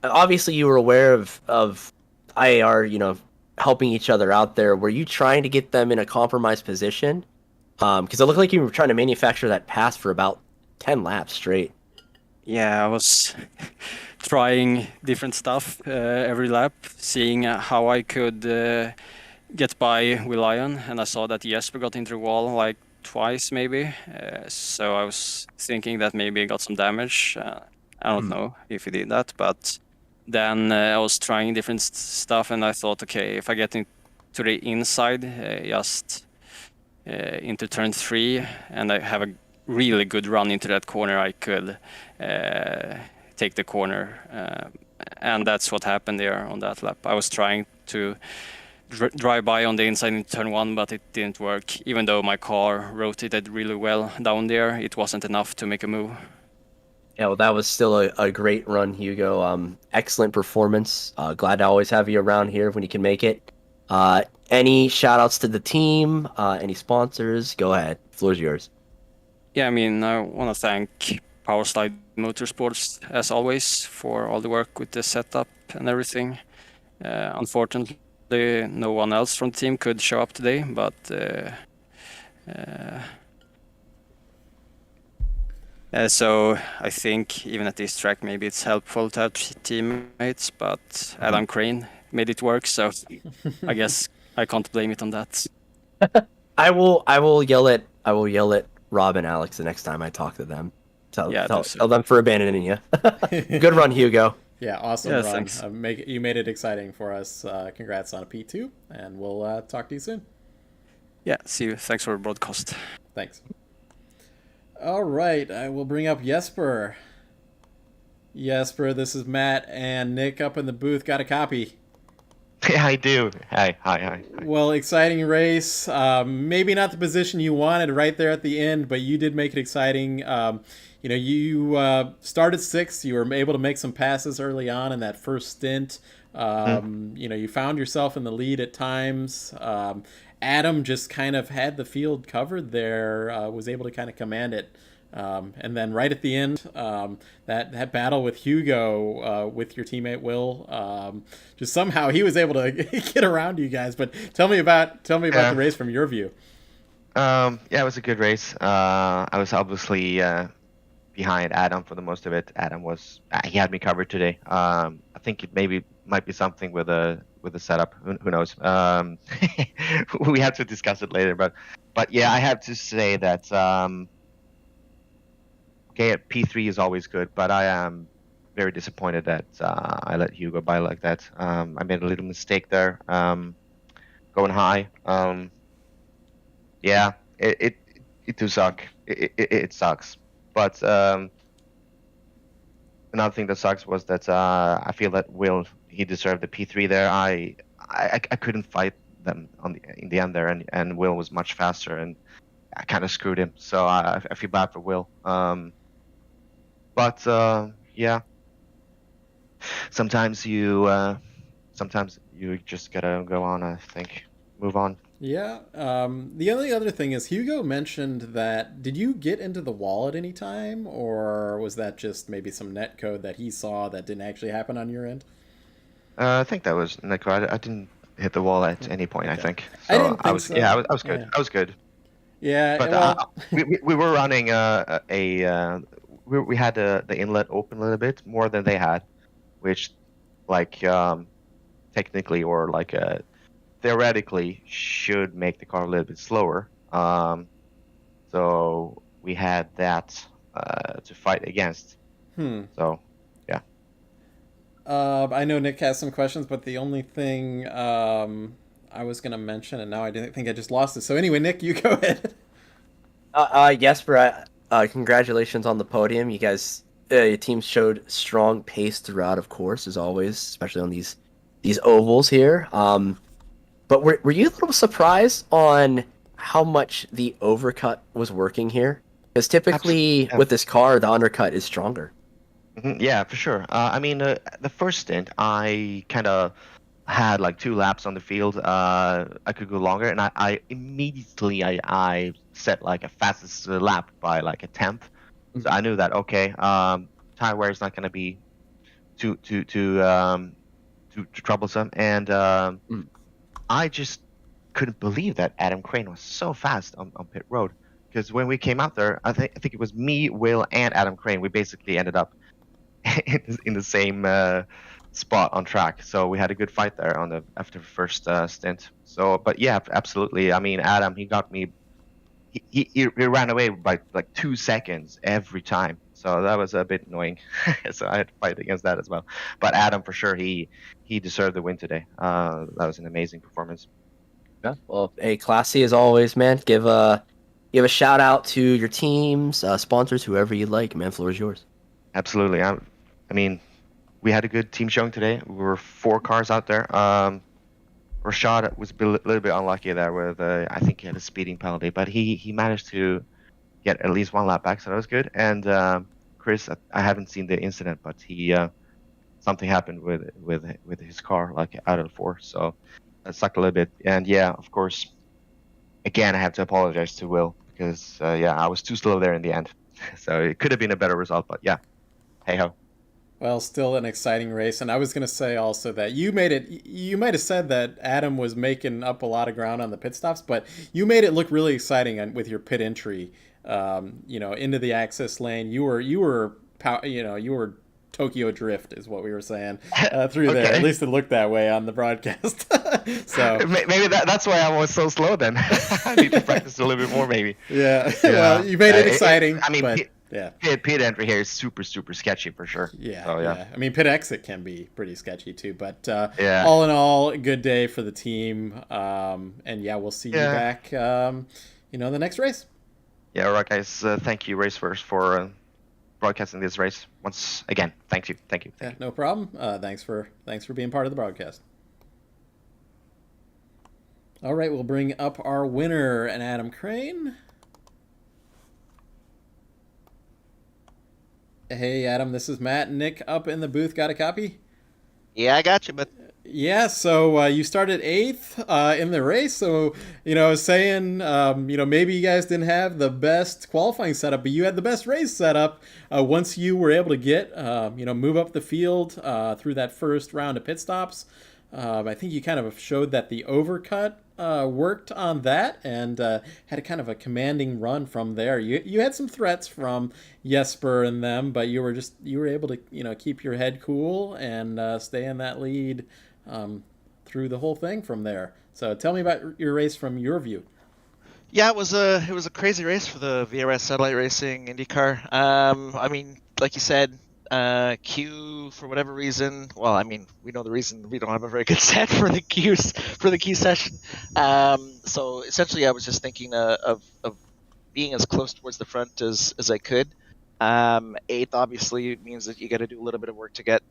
obviously you were aware of IAR, helping each other out there. Were you trying to get them in a compromised position? Because it looked like you were trying to manufacture that pass for about 10 laps straight. Yeah, I was trying different stuff every lap, seeing how I could get by Will Lyon, and I saw that Jesper got into the wall twice maybe, so I was thinking that maybe he got some damage. I don't know if he did that, but then I was trying different stuff, and I thought, okay, if I get into the inside, just into turn 3, and I have a really good run into that corner, I could take the corner, and that's what happened there on that lap. I was trying to drive by on the inside in turn 1, but it didn't work. Even though my car rotated really well down there, it wasn't enough to make a move. Yeah, well, that was still a great run, Hugo. Excellent performance. Glad to always have you around here when you can make it. any shout outs to the team, any sponsors? Go ahead. Floor's yours. Yeah, I mean, I want to thank Powerslide Motorsports as always for all the work with the setup and everything. Unfortunately, no one else from the team could show up today, but so I think even at this track, maybe it's helpful to have teammates, but Adam Crane made it work, so I guess I can't blame it on that. I will yell at Rob and Alex the next time I talk to them. Tell them for abandoning you. Good run, Hugo. Yeah, awesome Yeah, run. thanks. You made it exciting for us. Congrats on a P2, and we'll talk to you soon. Yeah, see you. Thanks for the broadcast. Thanks. All right, I will bring up Jesper. Jesper, this is Matt and Nick up in the booth. Got a copy. Yeah, I do. Hi. Well, exciting race. Maybe not the position you wanted right there at the end, but you did make it exciting. You started sixth. You were able to make some passes early on in that first stint. You found yourself in the lead at times. Adam just kind of had the field covered there, was able to kind of command it. And then right at the end, that battle with Hugo, with your teammate Will, just somehow he was able to get around you guys. But tell me about the race from your view. It was a good race. I was obviously behind Adam for the most of it. Adam he had me covered today. I think it might be something with the setup. Who knows? We have to discuss it later. But yeah, I have to say that. Okay, P3 is always good, but I am very disappointed that I let Hugo by like that. I made a little mistake there, going high. Yeah, it do suck. It sucks. But another thing that sucks was that I feel that he deserved the P3 there. I couldn't fight them in the end there, and Will was much faster, and I kind of screwed him. So I feel bad for Will. But yeah, sometimes you just gotta go on. I think move on. Yeah. The only other thing is Hugo mentioned that. Did you get into the wall at any time, or was that just maybe some net code that he saw that didn't actually happen on your end? I think that was Nico. I didn't hit the wall at any point. Okay. I think. So I didn't think so. Yeah, I was good. Yeah. I was good. Yeah. But well, we were running we had the inlet open a little bit more than they had, which technically or theoretically should make the car a little bit slower. So we had that to fight against. So yeah. I know Nick has some questions, but the only thing I was going to mention, and now I didn't think I just lost it. So anyway, Nick, you go ahead. Jesper, congratulations on the podium. You guys, your team showed strong pace throughout, of course, as always, especially on these ovals here. But were you a little surprised on how much the overcut was working here? Because typically with this car, the undercut is stronger. Yeah, for sure. I mean, the first stint, I kind of had 2 laps on the field. I could go longer, and I immediately I set a fastest lap by a tenth. Mm-hmm. So I knew that tire wear is not going to be too troublesome, and I just couldn't believe that Adam Crane was so fast on pit road. Because when we came out there, I think it was me, Will, and Adam Crane. We basically ended up in the same spot on track, so we had a good fight there after the first stint. So, but yeah, absolutely. I mean, Adam, he got me. He ran away by 2 seconds every time, so that was a bit annoying. So I had to fight against that as well. But Adam, for sure, he deserved the win today. That was an amazing performance. Yeah. Well, hey, classy as always, man. Give a shout out to your teams, sponsors, whoever you like. Man, floor is yours. Absolutely. I mean, we had a good team showing today. We were 4 cars out there. Rashad was a little bit unlucky there with, I think he had a speeding penalty, but he managed to get at least 1 lap back, so that was good. And Chris, I haven't seen the incident, but something happened with his car, out of the 4. So sucked a little bit. And yeah, of course, again, I have to apologize to Will because I was too slow there in the end. So it could have been a better result, but yeah, hey ho. Well, still an exciting race, and I was going to say also that you made it. You might have said that Adam was making up a lot of ground on the pit stops, but you made it look really exciting with your pit entry. Into the access lane. You were Tokyo Drift is what we were saying through there. At least it looked that way on the broadcast. So maybe that's why I was so slow then. I need to practice a little bit more, maybe. Yeah. Well, you made it exciting. Pit entry here is super sketchy for sure. Yeah, so, yeah. I mean, pit exit can be pretty sketchy too, but all in all, a good day for the team. And yeah, we'll see you back. The next race. Yeah, all right, guys. Thank you, Race First, for broadcasting this race once again. Thank you. Yeah, no problem. Thanks for being part of the broadcast. All right, we'll bring up our winner, and Adam Crane. Hey, Adam, this is Matt. Nick up in the booth. Got a copy? Yeah, I got you, but yeah, so you started 8th in the race. So, I was saying, maybe you guys didn't have the best qualifying setup, but you had the best race setup once you were able to get, move up the field through that first round of pit stops. I think you kind of showed that the overcut worked on that and had a kind of a commanding run from there. You had some threats from Jesper and them, but you were able to keep your head cool and stay in that lead through the whole thing from there. So tell me about your race from your view. Yeah, it was a crazy race for the VRS Satellite Racing IndyCar. I mean, like you said, Q for whatever reason. Well, I mean, we know the reason. We don't have a very good set for the Q session. So essentially, I was just thinking of being as close towards the front as I could. 8th obviously means that you got to do a little bit of work to get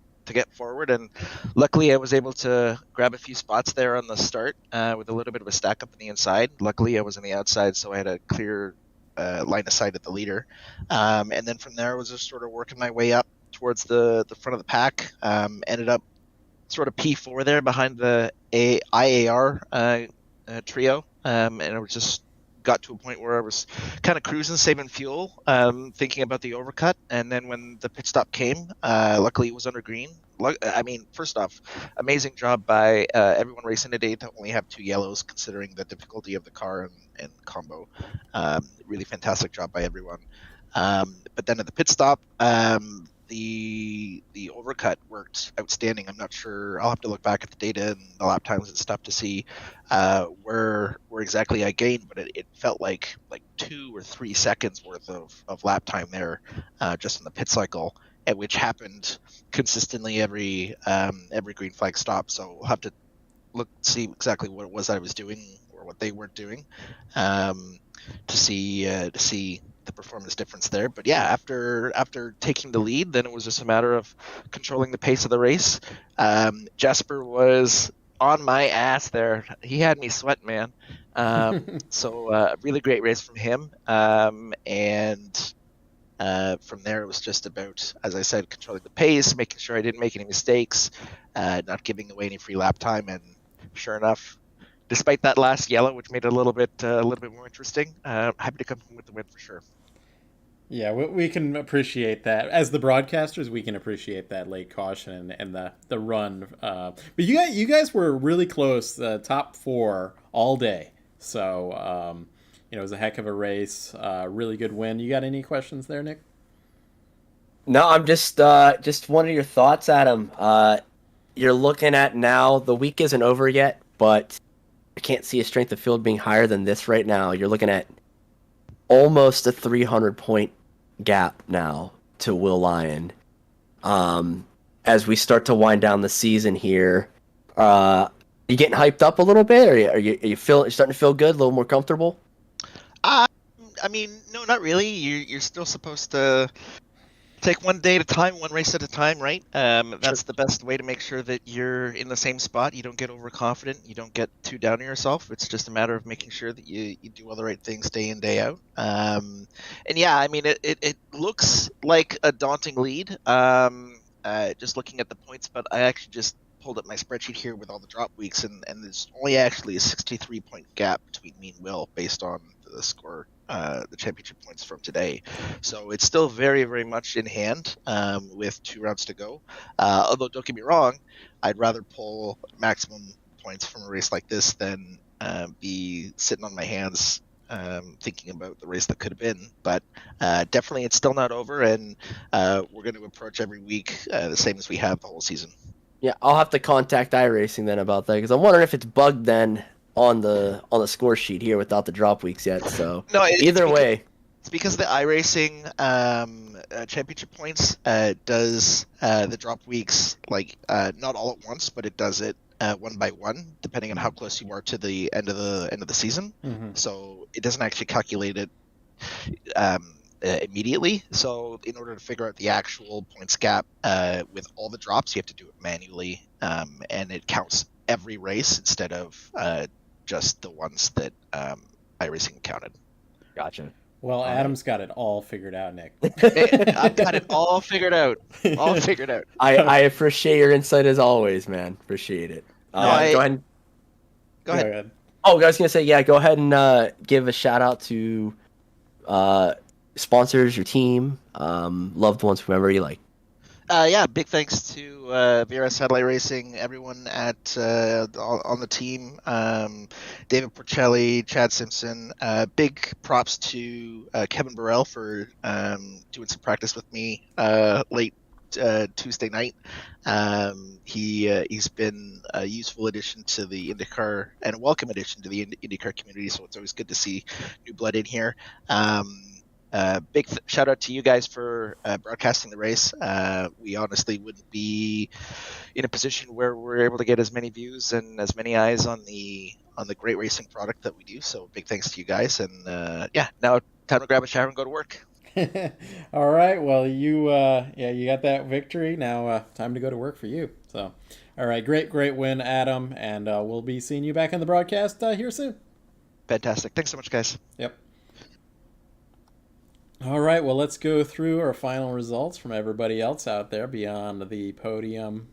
forward, and luckily I was able to grab a few spots there on the start with a little bit of a stack up on the inside. Luckily I was on the outside, so I had a clear line of sight at the leader, and then from there I was just sort of working my way up towards the front of the pack. Ended up sort of P4 there behind the IAR trio, and I was just got to a point where I was kind of cruising, saving fuel, thinking about the overcut. And then when the pit stop came, luckily it was under green. I mean, first off, amazing job by everyone racing today to only have 2 yellows, considering the difficulty of the car and combo. Really fantastic job by everyone. But then at the pit stop, the overcut worked outstanding. I'm not sure. I'll have to look back at the data and the lap times and stuff to see where exactly I gained, but it felt like 2 or 3 seconds worth of lap time there just in the pit cycle, which happened consistently every green flag stop. So we'll have to see exactly what it was I was doing or what they weren't doing to see the performance difference there. But yeah, after taking the lead, then it was just a matter of controlling the pace of the race. Jesper was on my ass there. He had me sweating, man. So really great race from him. And from there, it was just about, as I said, controlling the pace, making sure I didn't make any mistakes, not giving away any free lap time. And sure enough, despite that last yellow, which made it a little bit more interesting, happy to come with the win for sure. Yeah, we can appreciate that. As the broadcasters, we can appreciate that late caution and the run. But you guys were really close, top 4 all day. So, it was a heck of a race. Really good win. You got any questions there, Nick? No, I'm just one of your thoughts, Adam. You're looking at now, the week isn't over yet, but I can't see a strength of field being higher than this right now. You're looking at almost a 300-point gap now to Will Lyon. As we start to wind down the season here, you getting hyped up a little bit? Or are you starting to feel good, a little more comfortable? I mean, no, not really. You're still supposed to take one day at a time, one race at a time, right? That's the best way to make sure that you're in the same spot. You don't get overconfident. You don't get too down on yourself. It's just a matter of making sure that you do all the right things day in, day out. And yeah, I mean, it looks like a daunting lead, just looking at the points, but I actually just pulled up my spreadsheet here with all the drop weeks, and there's only actually a 63-point gap between me and Will based on the score, the championship points from today. So it's still very, very much in hand with 2 rounds to go. Although, don't get me wrong, I'd rather pull maximum points from a race like this than be sitting on my hands thinking about the race that could have been. But definitely it's still not over, and we're going to approach every week the same as we have the whole season. Yeah, I'll have to contact iRacing then about that, because I'm wondering if it's bugged then on the score sheet here without the drop weeks yet. So No, either way. It's because the iRacing championship points does the drop weeks not all at once, but it does it one by one, depending on how close you are to the end of the season. Mm-hmm. So it doesn't actually calculate it immediately. So in order to figure out the actual points gap with all the drops, you have to do it manually, and it counts every race instead of just the ones that iRacing counted. Gotcha. Well, Adam's got it all figured out, Nick. I've got it all figured out. All figured out. I appreciate your insight as always, man. Appreciate it. Go ahead. Go ahead. Oh, I was gonna say, yeah. Go ahead and give a shout out to sponsors, your team, loved ones, whoever you like. Big thanks to VRS Satellite Racing, everyone at on the team, David Porcelli, Chad Simpson. Big props to Kevin Burrell for doing some practice with me late Tuesday night. He's been a useful addition to the IndyCar and a welcome addition to the IndyCar community, so it's always good to see new blood in here. Big shout out to you guys for broadcasting the race. We honestly wouldn't be in a position where we're able to get as many views and as many eyes on the great racing product that we do. So big thanks to you guys. And now time to grab a shower and go to work. All right. Well, you got that victory. Now time to go to work for you. So, all right, great win, Adam, and we'll be seeing you back in the broadcast here soon. Fantastic. Thanks so much, guys. Yep. All right, well, let's go through our final results from everybody else out there beyond the podium.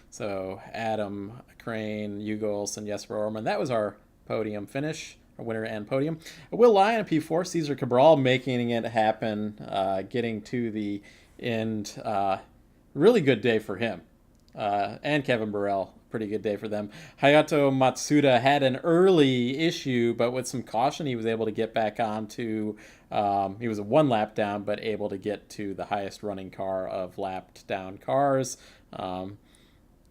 So Adam Crane, Hugo Olsen, Jesper Orman, that was our podium finish, our winner and podium. Will Lyon, P4, Cesar Cabral making it happen, getting to the end. Really good day for him. And Kevin Burrell, pretty good day for them. Hayato Matsuda had an early issue, but with some caution, he was able to get back onto. He was a 1 lap down, but able to get to the highest running car of lapped down cars.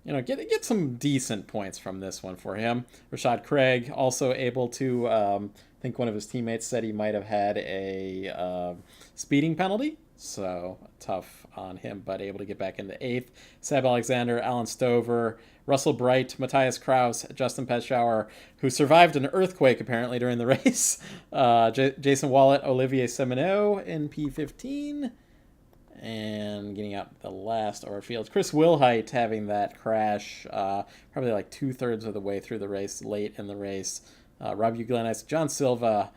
Get some decent points from this one for him. Rashad Craig also able to. I think one of his teammates said he might have had a speeding penalty. So tough on him, but able to get back into 8th. Seb Alexander, Alan Stover, Russell Bright, Matthias Kraus, Justin Petschauer, who survived an earthquake apparently during the race. Jason Wallet, Olivier Semino in P15. And getting out the last of our fields. Chris Wilhite having that crash probably like 2/3 of the way through the race, late in the race. Rob Uglenis, John Silva,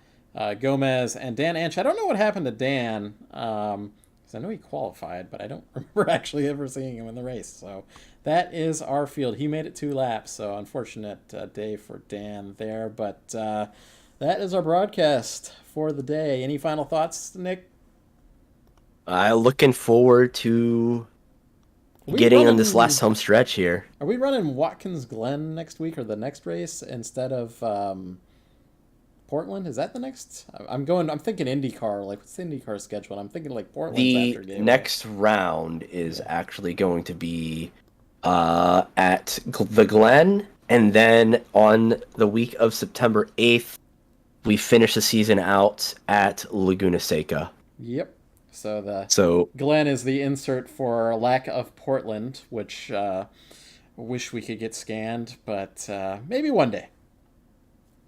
Gomez, and Dan Anch. I don't know what happened to Dan, because I know he qualified, but I don't remember actually ever seeing him in the race. So that is our field. He made it 2 laps, so unfortunate day for Dan there. But that is our broadcast for the day. Any final thoughts, Nick? Looking forward to getting on this last home stretch here. Are we running Watkins Glen next week or the next race instead of Portland? Is that the next? I'm thinking IndyCar. Like, what's the IndyCar schedule? I'm thinking like Portland's after The Gateway. next round is actually going to be at the Glen, and then on the week of September 8th, we finish the season out at Laguna Seca. Yep. So Glen is the insert for lack of Portland, which wish we could get scanned, but maybe one day.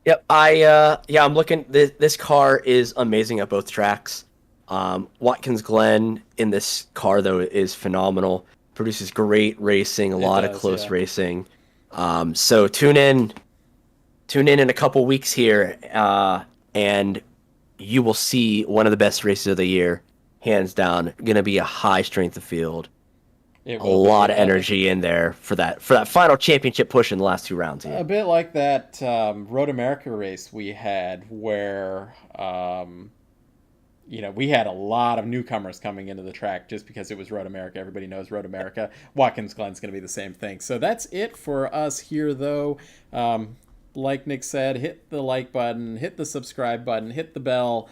Yep, I'm looking. This car is amazing at both tracks. Watkins Glen in this car though is phenomenal. Produces great racing, a lot of close racing. So tune in a couple weeks here, and you will see one of the best races of the year, hands down. Going to be a high strength of field. It A will be, lot of energy in there for that final championship push in the last 2 rounds a here. bit like that Road America race we had where we had a lot of newcomers coming into the track just because it was Road America. Everybody knows Road America. Watkins Glen's going to be the same thing. So that's it for us here, though. Like Nick said, hit the like button, hit the subscribe button, hit the bell.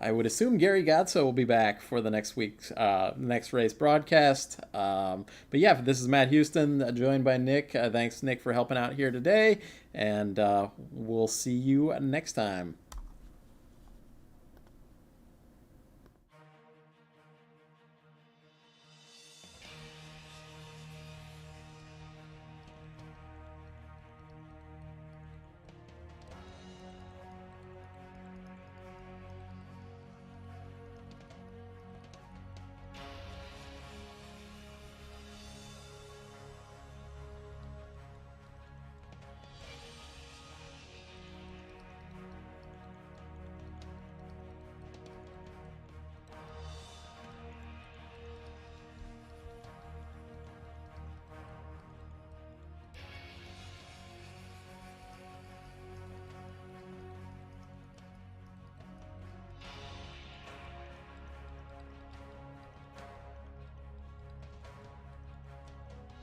I would assume Gary Godso will be back for the next week's next race broadcast. But yeah, this is Matt Houston, joined by Nick. Thanks, Nick, for helping out here today. And we'll see you next time.